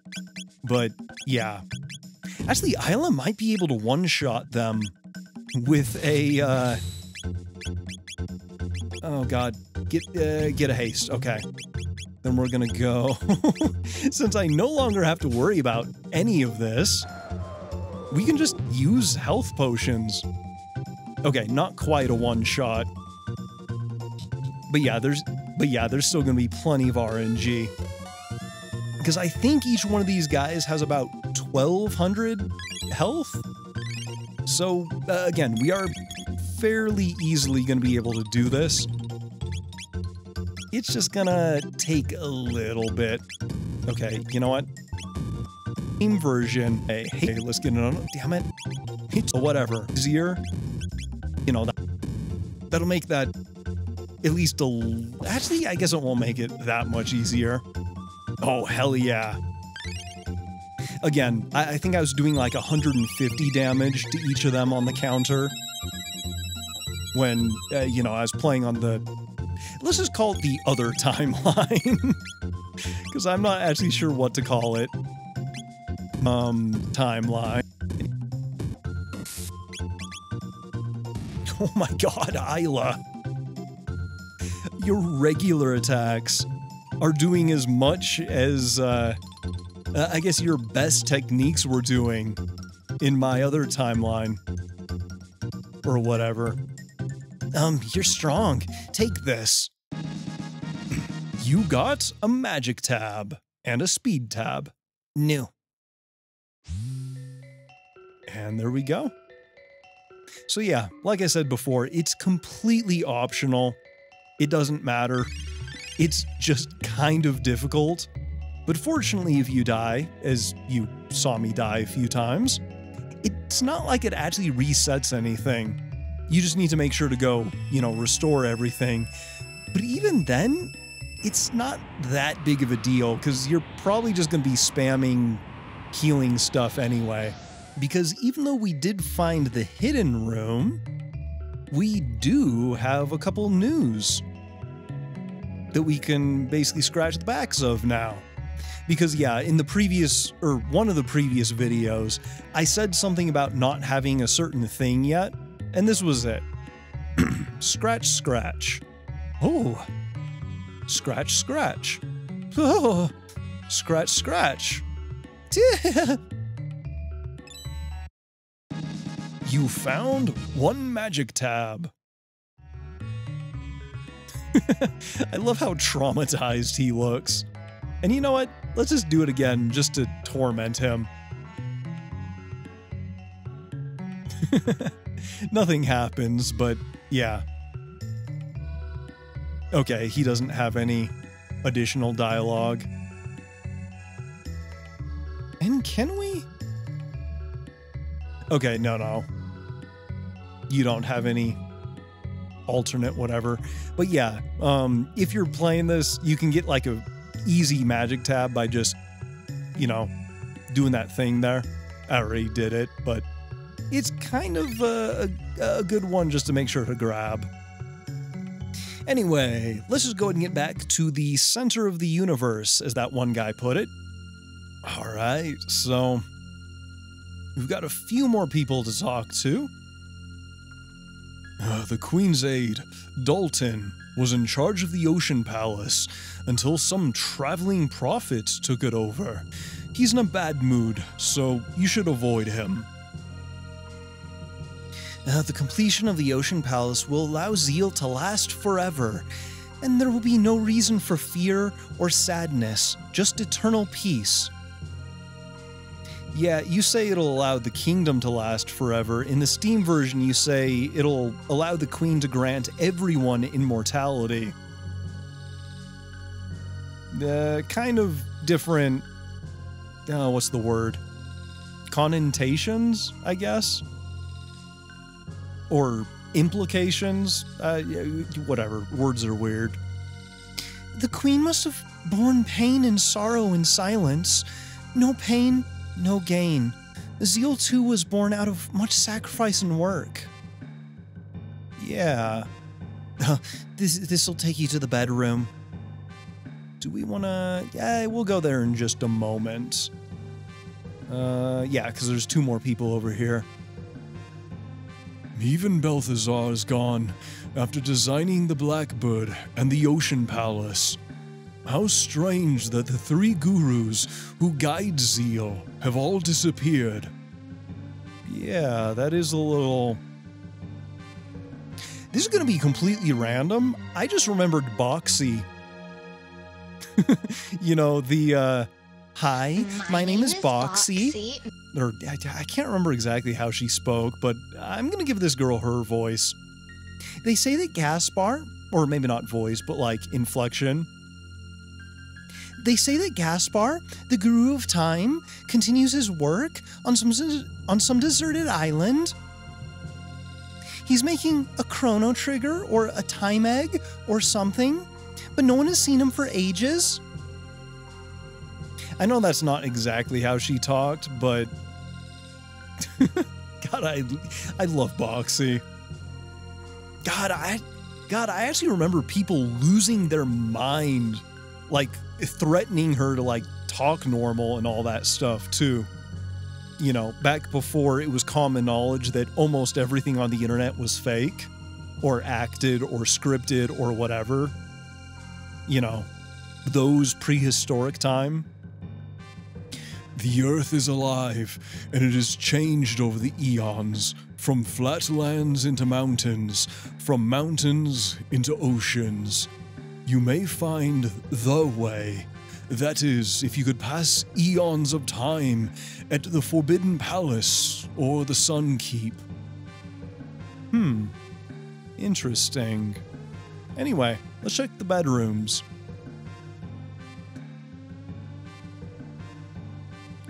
but yeah. Actually, Isla might be able to one-shot them with a, oh god, get a haste, okay. Then we're gonna go, since I no longer have to worry about any of this, we can just use health potions. Okay, not quite a one-shot. But yeah, there's still gonna be plenty of RNG. Because I think each one of these guys has about 1,200 health. So, again, we are fairly easily gonna be able to do this. It's just gonna take a little bit. Okay, you know what? Same version. Hey, let's get it on. Damn it. It's whatever. Easier. You know, that'll make that at least actually, I guess it won't make it that much easier. Oh, hell yeah. Again, I think I was doing like 150 damage to each of them on the counter. When, you know, I was playing on the... Let's just call it the other timeline. Because I'm not actually sure what to call it. Timeline. Oh my god, Isla. Your regular attacks are doing as much as, I guess your best techniques were doing in my other timeline. Or whatever. You're strong. Take this. You got a magic tab and a speed tab. New. And there we go. So yeah, like I said before, it's completely optional. It doesn't matter. It's just kind of difficult. But fortunately, if you die, as you saw me die a few times, it's not like it actually resets anything. You just need to make sure to go, you know, restore everything. But even then, it's not that big of a deal, because you're probably just going to be spamming healing stuff anyway. Because even though we did find the hidden room, we do have a couple news that we can basically scratch the backs of now. Because yeah, in the previous, or one of the previous videos, I said something about not having a certain thing yet, and this was it. Scratch, scratch. Oh. Scratch, scratch. Oh. Scratch, scratch. You found one magic tab. I love how traumatized he looks. And you know what? Let's just do it again just to torment him. Nothing happens, but yeah. Okay, he doesn't have any additional dialogue. And can we? Okay, no. You don't have any alternate whatever. But yeah, if you're playing this, you can get like a easy magic tab by just, you know, doing that thing there. I already did it, but it's kind of a good one just to make sure to grab. Anyway, let's just go ahead and get back to the center of the universe, as that one guy put it. Alright, so we've got a few more people to talk to. The Queen's aide, Dalton, was in charge of the Ocean Palace until some traveling prophet took it over. He's in a bad mood, so you should avoid him. The completion of the Ocean Palace will allow Zeal to last forever, and there will be no reason for fear or sadness, just eternal peace. Yeah, you say it'll allow the kingdom to last forever. In the Steam version, you say it'll allow the Queen to grant everyone immortality. Kind of different, what's the word? Connotations, I guess? Or implications? Whatever, words are weird. The Queen must have borne pain and sorrow in silence. No pain, no gain. Zeal too was born out of much sacrifice and work. Yeah. This'll take you to the bedroom. Do we want to... Yeah, we'll go there in just a moment. Yeah, because there's 2 more people over here. Even Balthazar is gone after designing the Blackbird and the Ocean Palace. How strange that the 3 gurus who guide Zeal have all disappeared. Yeah, that is a little... This is going to be completely random. I just remembered Boxy. You know, the, Hi, my name is Boxy. Or, I can't remember exactly how she spoke, but I'm going to give this girl her voice. They say that Gaspar, or maybe not voice, but like inflection. They say that Gaspar, the Guru of Time, continues his work on some deserted island. He's making a chrono trigger or a time egg or something, but no one has seen him for ages. I know that's not exactly how she talked, but God, I love Boxy. God, I actually remember people losing their mind, like threatening her to like talk normal and all that stuff too. You know, back before it was common knowledge that almost everything on the internet was fake or acted or scripted or whatever. You know, those prehistoric time. The Earth is alive, and it has changed over the eons, from flatlands into mountains, from mountains into oceans. You may find the way. That is, if you could pass eons of time at the Forbidden Palace or the Sun Keep. Interesting. Anyway, let's check the bedrooms.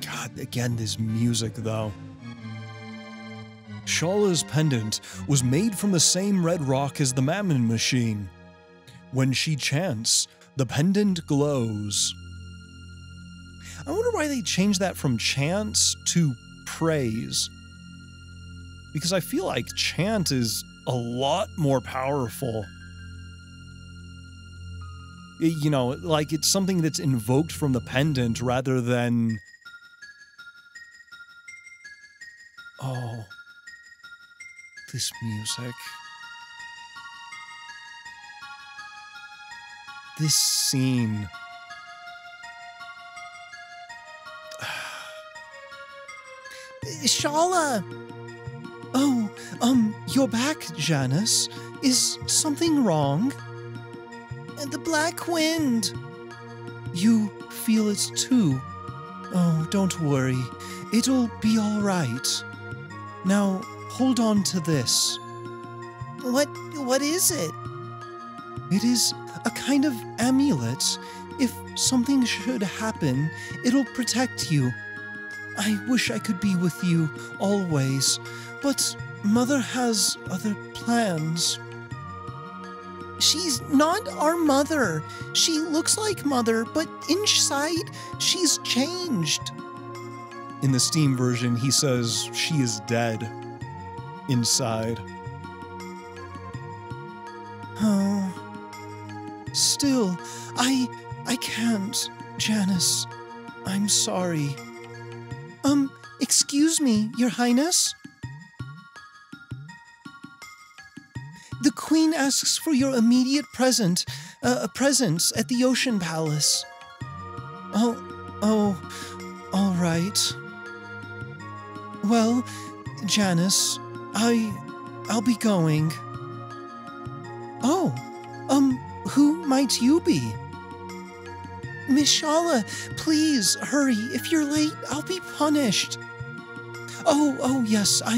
God, again, this music, though. Shala's pendant was made from the same red rock as the Mammon machine. When she chants, the pendant glows. I wonder why they changed that from chants to praise. Because I feel like chant is a lot more powerful. You know, like it's something that's invoked from the pendant rather than... Oh, this music. This scene. Shala! Oh, you're back, Janice. Is something wrong? The black wind. You feel it too. Oh, don't worry. It'll be all right. Now, hold on to this. What is it? It is a kind of amulet. If something should happen, it'll protect you. I wish I could be with you always, but Mother has other plans. She's not our mother. She looks like Mother, but inside, she's changed. In the Steam version, he says she is dead inside. Oh. Still, I can't, Janice. I'm sorry. Excuse me, Your Highness? The Queen asks for your immediate presence at the Ocean Palace. Oh, all right. Well, Janice, I'll be going. Oh, who might you be? Miss Shala, please hurry. If you're late, I'll be punished. Oh, yes, I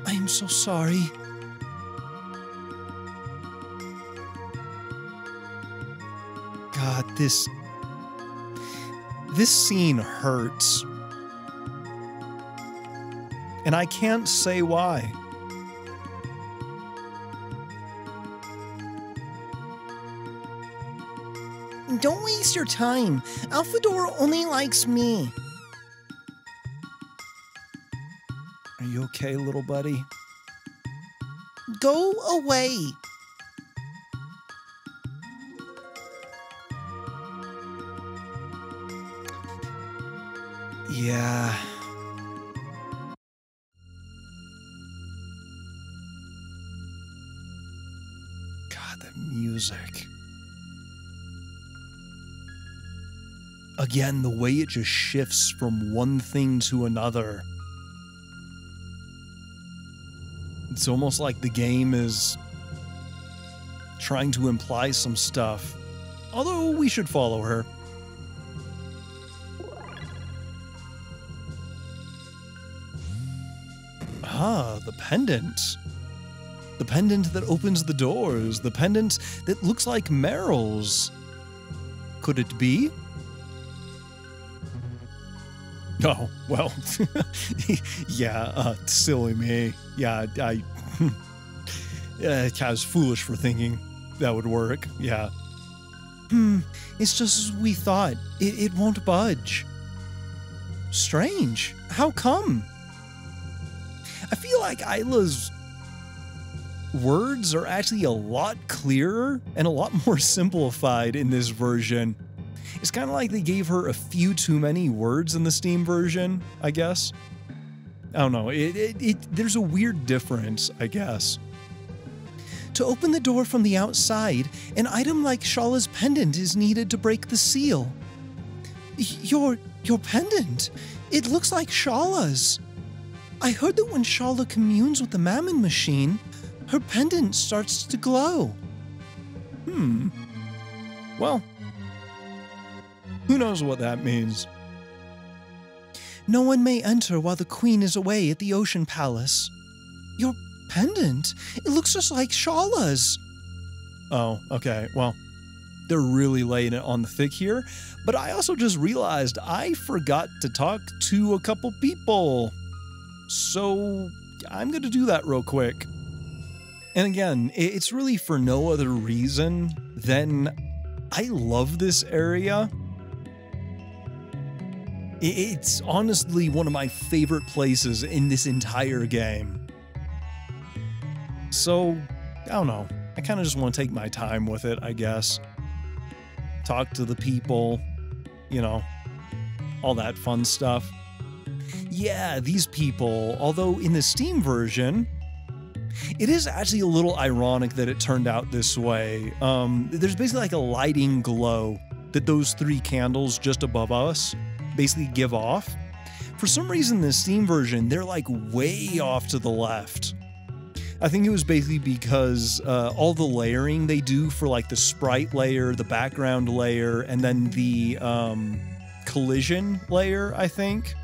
am so sorry. God, this scene hurts. And I can't say why. Don't waste your time. Alphador only likes me. Are you okay, little buddy? Go away. Yeah. God, that music. Again, the way it just shifts from one thing to another. It's almost like the game is trying to imply some stuff. Although we should follow her. Ah, the pendant. The pendant that opens the doors. The pendant that looks like Meryl's. Could it be? Oh, well. Yeah, silly me. Yeah, I was foolish for thinking that would work. Yeah. It's just as we thought. It won't budge. Strange. How come? I feel like Isla's words are actually a lot clearer and a lot more simplified in this version. It's kind of like they gave her a few too many words in the Steam version, I guess. I don't know. There's a weird difference, I guess. To open the door from the outside, an item like Shala's pendant is needed to break the seal. Your pendant? It looks like Shala's. I heard that when Shala communes with the Mammon machine, her pendant starts to glow. Well, who knows what that means? No one may enter while the queen is away at the Ocean Palace. Your pendant? It looks just like Shala's. Oh, okay. Well, they're really laying it on the thick here. But I also just realized I forgot to talk to a couple people. So I'm going to do that real quick. And again, it's really for no other reason than I love this area. It's honestly one of my favorite places in this entire game. So, I don't know. I kind of just want to take my time with it, I guess. Talk to the people, you know, all that fun stuff. Yeah, these people, although in the Steam version, it is actually a little ironic that it turned out this way. There's basically like a lighting glow that those three candles just above us basically give off. For some reason, in the Steam version, they're like way off to the left. I think it was basically because all the layering they do for like the sprite layer, the background layer, and then the collision layer, I think.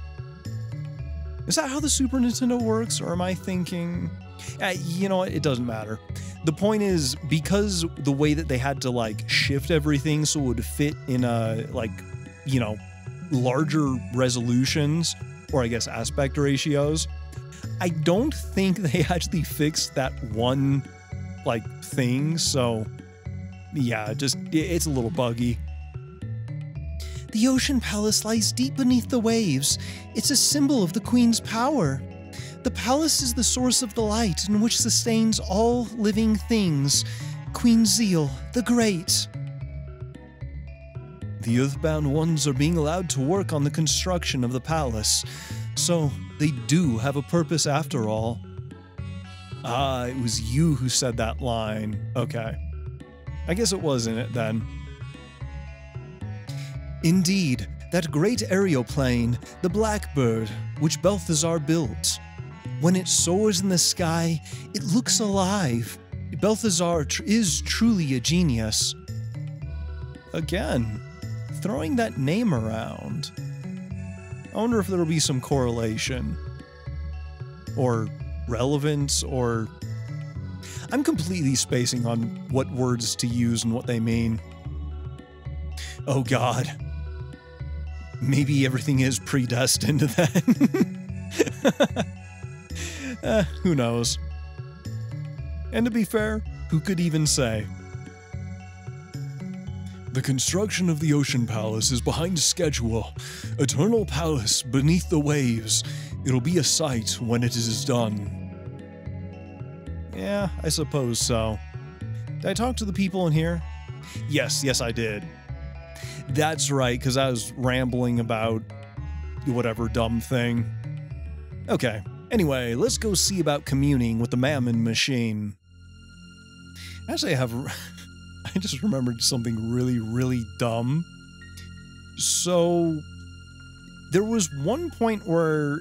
Is that how the Super Nintendo works, or am I thinking... you know what, it doesn't matter. The point is, because the way that they had to like shift everything so it would fit in a, like, you know, larger resolutions, or I guess aspect ratios, I don't think they actually fixed that one, like, thing, so yeah, it's a little buggy. The Ocean Palace lies deep beneath the waves. It's a symbol of the Queen's power. The palace is the source of the light in which sustains all living things. Queen Zeal, the Great. The Earthbound ones are being allowed to work on the construction of the palace, so they do have a purpose after all. Ah, it was you who said that line. Okay. I guess it was in it then. Indeed, that great aeroplane, the Blackbird, which Balthazar built. When it soars in the sky, it looks alive. Balthazar is truly a genius. Again, throwing that name around. I wonder if there'll be some correlation. Or relevance, or... I'm completely spacing on what words to use and what they mean. Oh god. Maybe everything is predestined then. Who knows? And to be fair, who could even say? The construction of the Ocean Palace is behind schedule. Eternal Palace beneath the waves. It'll be a sight when it is done. Yeah, I suppose so. Did I talk to the people in here? Yes, I did. That's right, because I was rambling about whatever dumb thing. Okay, anyway, let's go see about communing with the Mammon Machine. Actually, I just remembered something really, really dumb. So, there was one point where,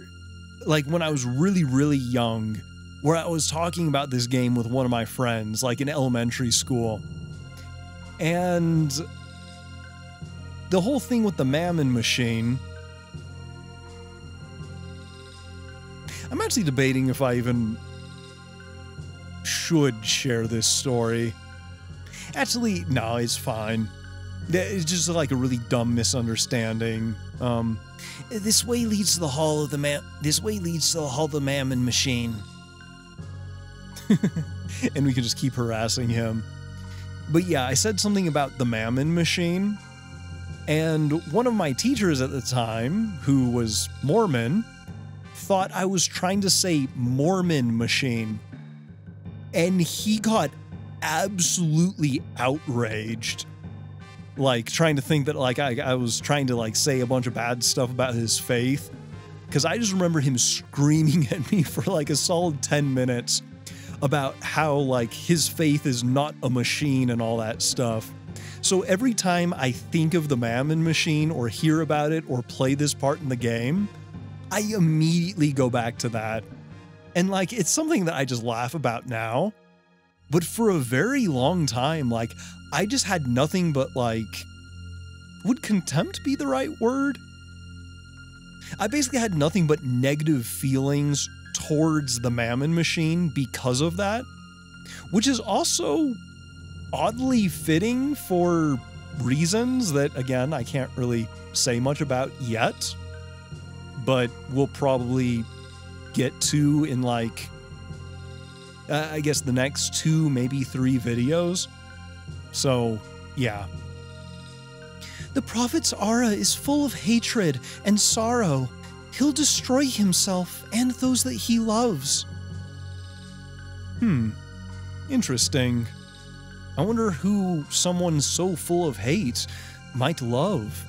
like, when I was really, really young, where I was talking about this game with one of my friends, like in elementary school. And the whole thing with the Mammon Machine, I'm actually debating if I even should share this story. Actually, no, it's fine. It's just like a really dumb misunderstanding. This way leads to the hall of the Mammon Machine. And we can just keep harassing him. But yeah, I said something about the Mammon Machine, and one of my teachers at the time, who was Mormon, thought I was trying to say Mormon Machine, and he got absolutely outraged. Like, trying to think that, like, I was trying to, like, say a bunch of bad stuff about his faith. Because I just remember him screaming at me for, like, a solid 10 minutes about how, like, his faith is not a machine and all that stuff. So every time I think of the Mammon Machine or hear about it or play this part in the game, I immediately go back to that. And, like, it's something that I just laugh about now. But for a very long time, like, I just had nothing but, like, would contempt be the right word? I basically had nothing but negative feelings towards the Mammon Machine because of that, which is also oddly fitting for reasons that, again, I can't really say much about yet, but we'll probably get to in, like, I guess the next 2, maybe 3 videos. So, yeah. The prophet's aura is full of hatred and sorrow. He'll destroy himself and those that he loves. Interesting. I wonder who someone so full of hate might love.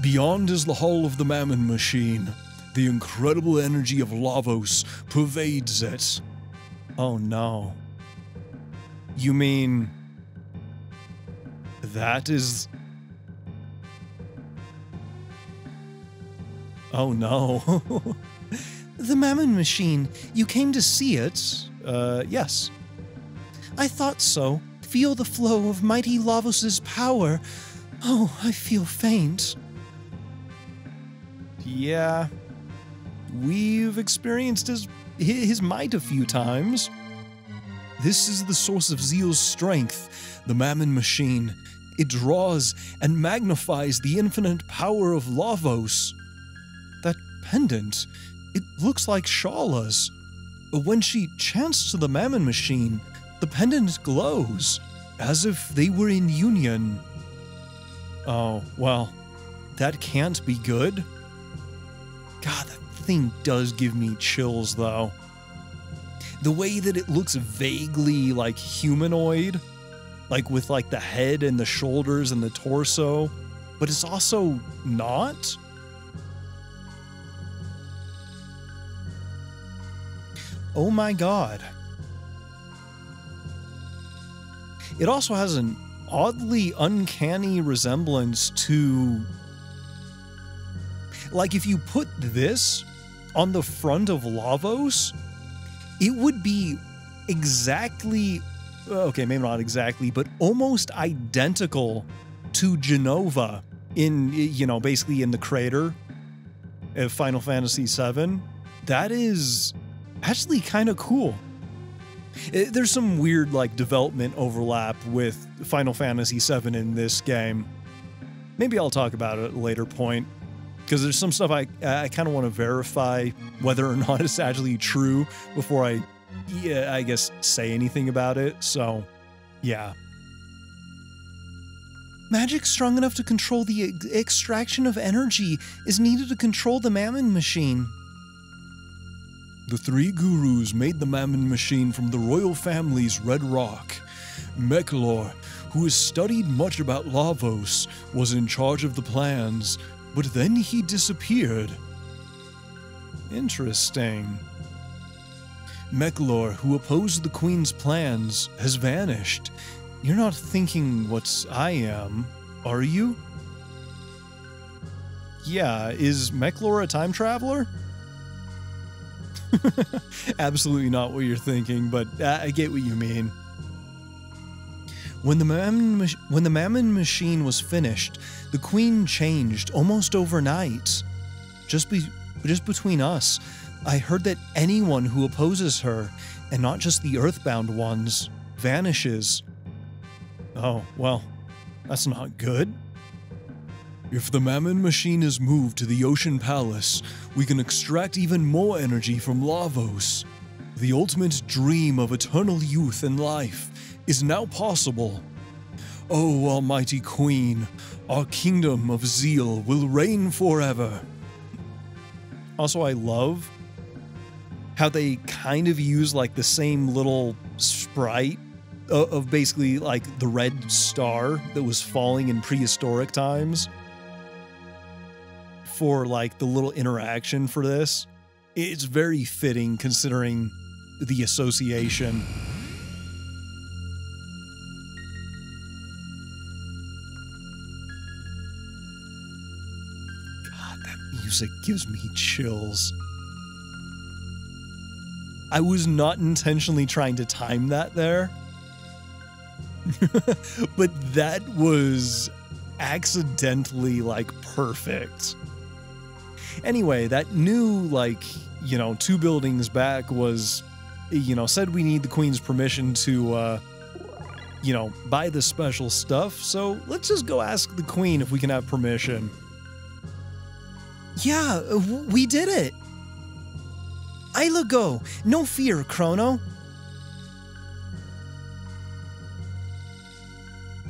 Beyond is the Hall of the Mammon Machine. The incredible energy of Lavos pervades it. Oh no. You mean that is... Oh no. The Mammon Machine, you came to see it? Yes. I thought so. Feel the flow of mighty Lavos' power. Oh, I feel faint. Yeah. We've experienced his might a few times. This is the source of Zeal's strength, the Mammon Machine. It draws and magnifies the infinite power of Lavos. That pendant, it looks like Shala's. When she chants to the Mammon Machine, the pendant glows, as if they were in union. Oh, well, that can't be good. God, that thing does give me chills, though. The way that it looks vaguely like humanoid, like with like the head and the shoulders and the torso, but it's also not. Oh my god. It also has an oddly uncanny resemblance to... Like, if you put this on the front of Lavos, it would be exactly... Okay, maybe not exactly, but almost identical to Genova in, you know, basically in the crater of Final Fantasy VII. That is actually kind of cool. There's some weird, like, development overlap with Final Fantasy VII in this game. Maybe I'll talk about it at a later point, because there's some stuff I kind of want to verify whether or not it's actually true before I guess, say anything about it, so, yeah. Magic strong enough to control the extraction of energy is needed to control the Mammon Machine. The 3 gurus made the Mammon Machine from the royal family's Red Rock. Mekalor, who has studied much about Lavos, was in charge of the plans, but then he disappeared. Interesting. Meklor, who opposed the Queen's plans, has vanished. You're not thinking what I am, are you? Yeah, is Meklor a time traveler? Absolutely not what you're thinking, but I get what you mean. When the Mammon machine was finished, the Queen changed almost overnight. Just between us, I heard that anyone who opposes her, and not just the Earthbound ones, vanishes. Oh, well, that's not good. If the Mammon machine is moved to the Ocean Palace, we can extract even more energy from Lavos. The ultimate dream of eternal youth and life is now possible. Oh, Almighty Queen, our kingdom of Zeal will reign forever. Also, I love how they kind of use like the same little sprite of basically like the red star that was falling in prehistoric times for like the little interaction for this. It's very fitting considering the association. God, that music gives me chills. I was not intentionally trying to time that there. But that was accidentally like perfect. Anyway, that new, like, you know, 2 buildings back was, you know, said we need the Queen's permission to, you know, buy the special stuff. So let's just go ask the Queen if we can have permission. Yeah, we did it. Isla go. No fear, Chrono.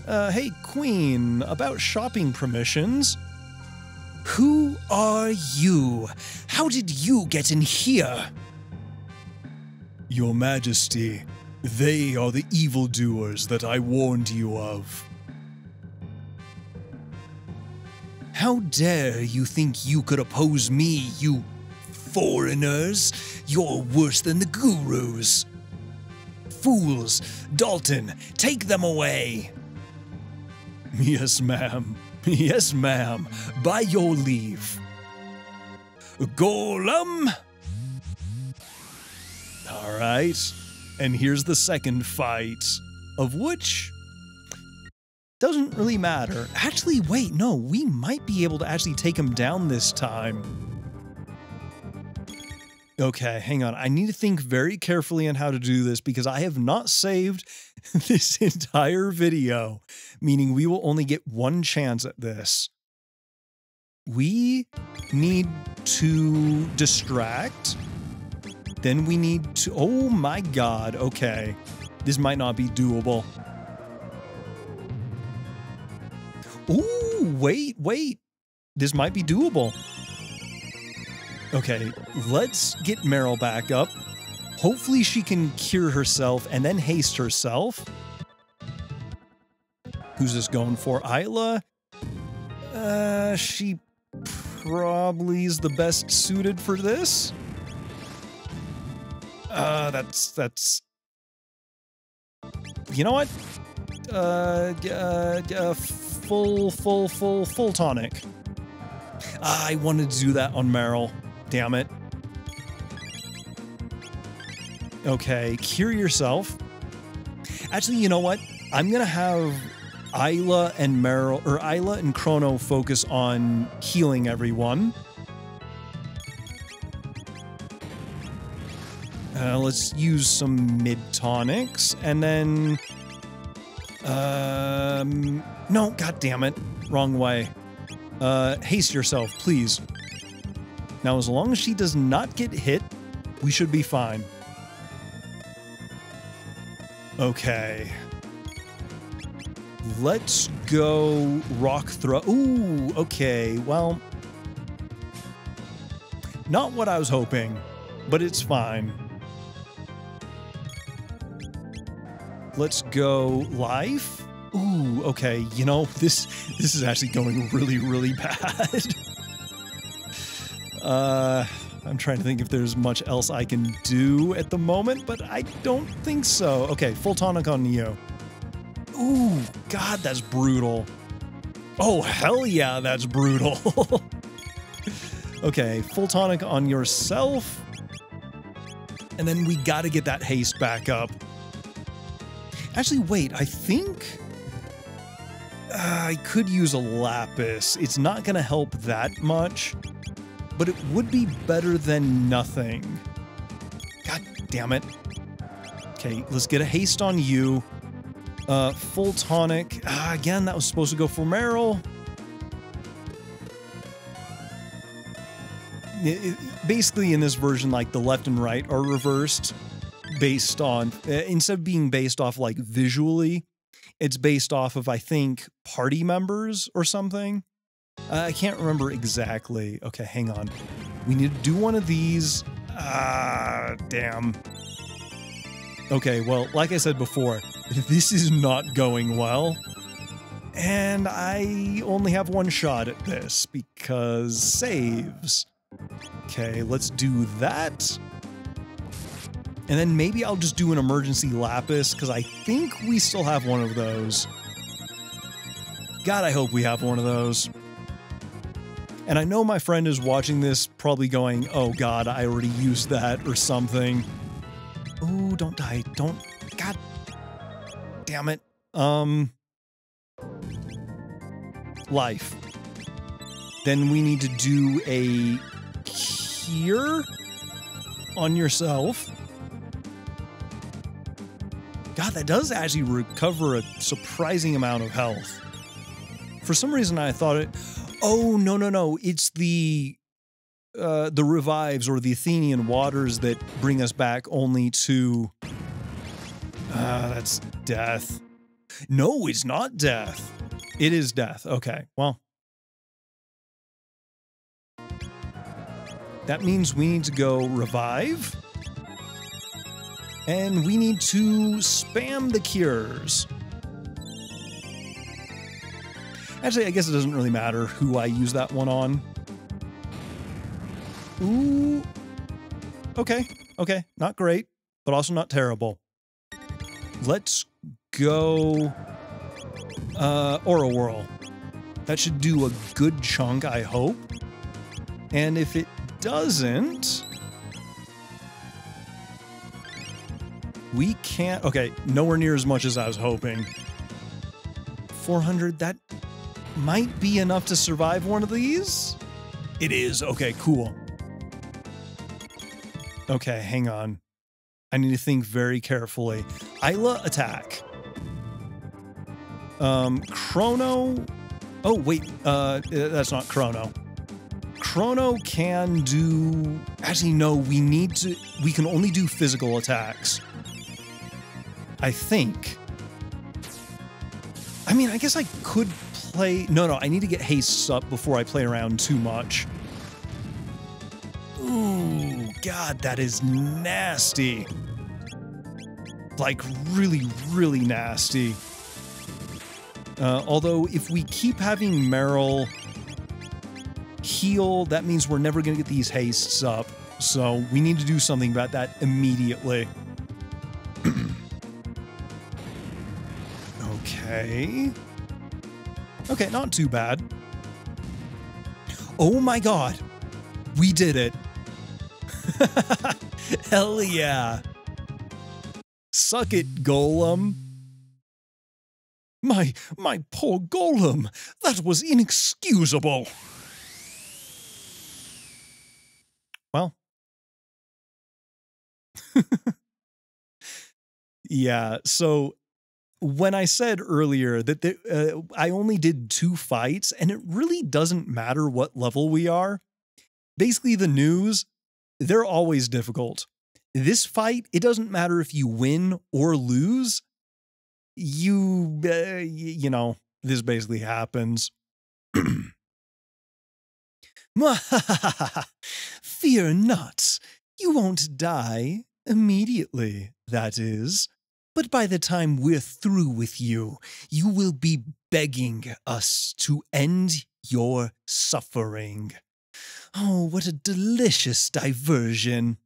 Hey, Queen, about shopping permissions. Who are you? How did you get in here? Your Majesty, they are the evildoers that I warned you of. How dare you think you could oppose me, you foreigners? You're worse than the gurus. Fools! Dalton, take them away! Yes, ma'am. Yes, ma'am. By your leave. Golem! All right. And here's the second fight, of which doesn't really matter. Actually, wait, no, we might be able to actually take him down this time. Okay, hang on. I need to think very carefully on how to do this because I have not saved this entire video, meaning we will only get one chance at this. We need to distract. Then we need to... Oh my god, okay. This might not be doable. Ooh, wait. This might be doable. Okay, let's get Meryl back up. Hopefully she can cure herself and then haste herself. Who's this going for? Isla? She probably is the best suited for this. That's... You know what? Full tonic. I wanted to do that on Meryl. Damn it. Okay, cure yourself. Actually, you know what? I'm gonna have Isla and Meryl, or Isla and Chrono focus on healing everyone. Let's use some mid-tonics, and then... no, god damn it. Wrong way. Haste yourself, please. Now, as long as she does not get hit, we should be fine. Okay. Let's go rock throw. Ooh, okay, well... Not what I was hoping, but it's fine. Let's go life. Ooh, okay, you know, this is actually going really, really bad. I'm trying to think if there's much else I can do at the moment, but I don't think so. Okay, full tonic on you. Ooh, God, that's brutal. Oh, hell yeah, that's brutal. Okay, full tonic on yourself. And then we gotta get that haste back up. Actually, wait, I think I could use a lapis. It's not gonna help that much, but it would be better than nothing. God damn it. Okay, let's get a haste on you. Full tonic. Again, that was supposed to go for Meryl. Basically, in this version, like, the left and right are reversed based on, instead of being based off, like, visually, it's based off of, I think, party members or something. I can't remember exactly. Okay, hang on. We need to do one of these. Damn. Okay, well, like I said before, this is not going well. And I only have one shot at this because saves. Okay, let's do that. And then maybe I'll just do an emergency lapis because I think we still have one of those. God, I hope we have one of those. And I know my friend is watching this probably going, oh God, I already used that or something. Ooh, don't die. Don't. God damn it. Life. Then we need to do a cure on yourself. God, that does actually recover a surprising amount of health. For some reason, I thought it... Oh, no. It's the revives or the Athenian waters that bring us back only to... that's death. No, it's not death. It is death. Okay, well. That means we need to go revive. And we need to spam the cures. Actually, I guess it doesn't really matter who I use that one on. Ooh. Okay. Not great, but also not terrible. Let's go Aura Whirl. That should do a good chunk, I hope. And if it doesn't... We can't... Okay, nowhere near as much as I was hoping. 400, that might be enough to survive one of these? It is. Okay, cool. Okay, hang on. I need to think very carefully. Isla attack. Chrono... Oh, wait. That's not Chrono. Chrono can do... Actually, no, we need to... We can only do physical attacks. I think. I mean, I guess I could play... No, I need to get hastes up before I play around too much. Ooh, God, that is nasty. Like, really, really nasty. Although, if we keep having Meryl heal, that means we're never going to get these hastes up. So, we need to do something about that immediately. Okay, not too bad. Oh my God. We did it. Hell yeah. Suck it, Golem. My poor Golem. That was inexcusable. Well. Yeah, so... When I said earlier that I only did 2 fights, and it really doesn't matter what level we are. Basically, the news, they're always difficult. This fight, it doesn't matter if you win or lose. You know, this basically happens. Fear not. You won't die immediately, that is. But by the time we're through with you, you will be begging us to end your suffering. Oh, what a delicious diversion.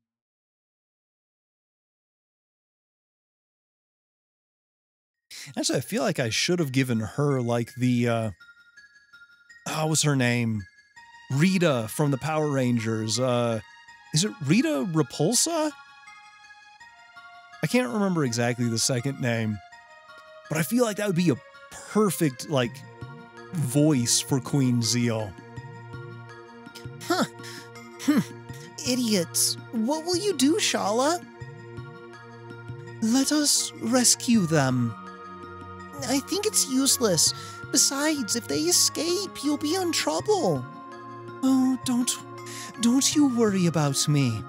Actually, I feel like I should have given her, like, the, what's her name? Rita from the Power Rangers. Is it Rita Repulsa? I can't remember exactly the second name, but I feel like that would be a perfect, like, voice for Queen Zeal. Huh. Idiots. What will you do, Shala? Let us rescue them. I think it's useless. Besides, if they escape, you'll be in trouble. Oh, don't you worry about me.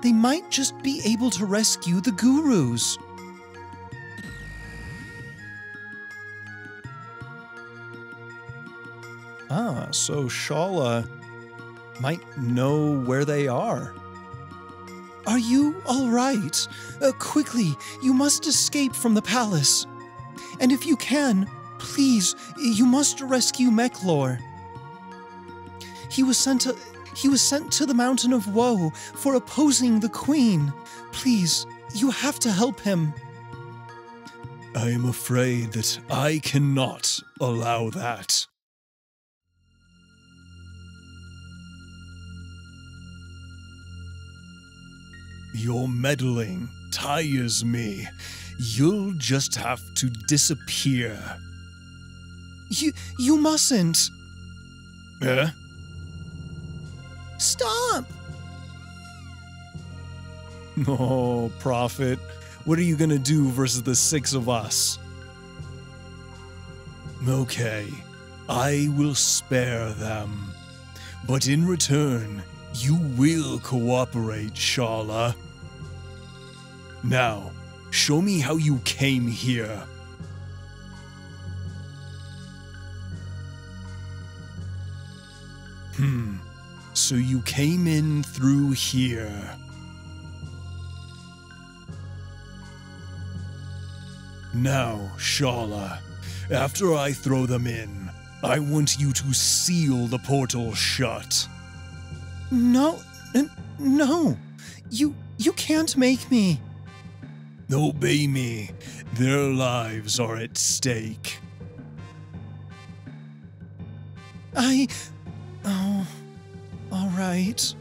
They might just be able to rescue the gurus. Ah, so Shala might know where they are. Are you all right? Quickly, you must escape from the palace. And if you can, please, you must rescue Meklor. He was sent to the Mountain of Woe for opposing the Queen. Please, you have to help him. I am afraid that I cannot allow that. Your meddling tires me. You'll just have to disappear. You mustn't. Eh? Stop! Oh, Prophet, what are you gonna do versus the 6 of us? Okay, I will spare them. But in return, you will cooperate, Shala. Now, show me how you came here. So you came in through here. Now, Shala, after I throw them in, I want you to seal the portal shut. No. You can't make me. Obey me. Their lives are at stake. Oh, all right.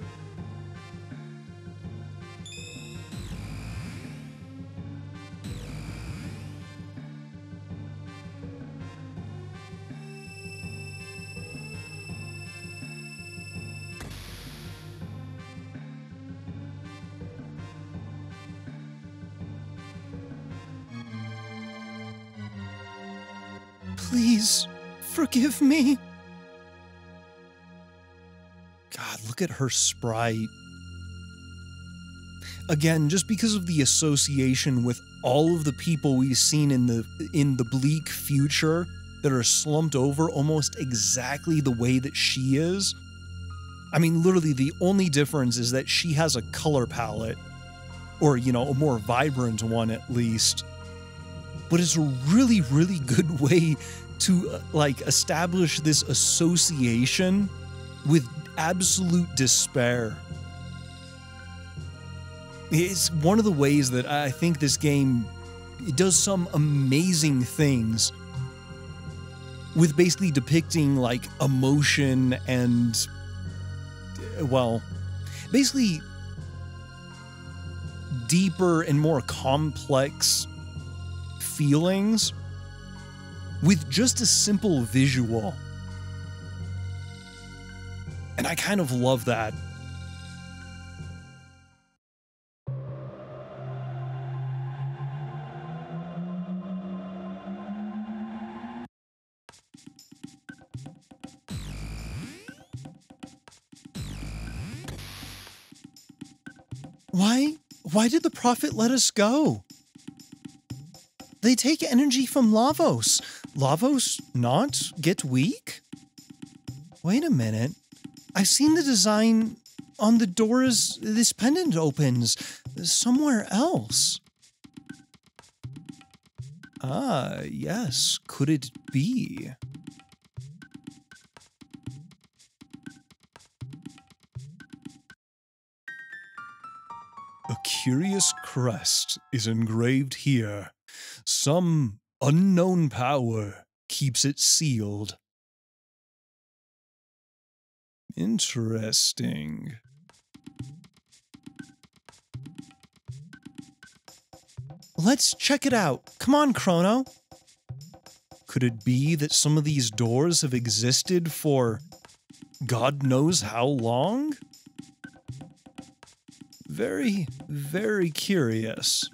Please, forgive me. God, look at her sprite. Again, just because of the association with all of the people we've seen in the bleak future that are slumped over almost exactly the way that she is. I mean, literally the only difference is that she has a color palette, or, you know, a more vibrant one at least. But it's a really, really good way to, like, establish this association with absolute despair. It's one of the ways that I think this game does some amazing things with basically depicting, like, emotion and, well, basically deeper and more complex feelings with just a simple visual. And I kind of love that. Why did the Prophet let us go? They take energy from Lavos. Lavos not get weak? Wait a minute. I've seen the design on the doors this pendant opens somewhere else. Ah, yes. Could it be? curious crest is engraved here. Some unknown power keeps it sealed. Interesting. Let's check it out. Come on, Chrono. Could it be that some of these doors have existed for God knows how long? Very, very curious.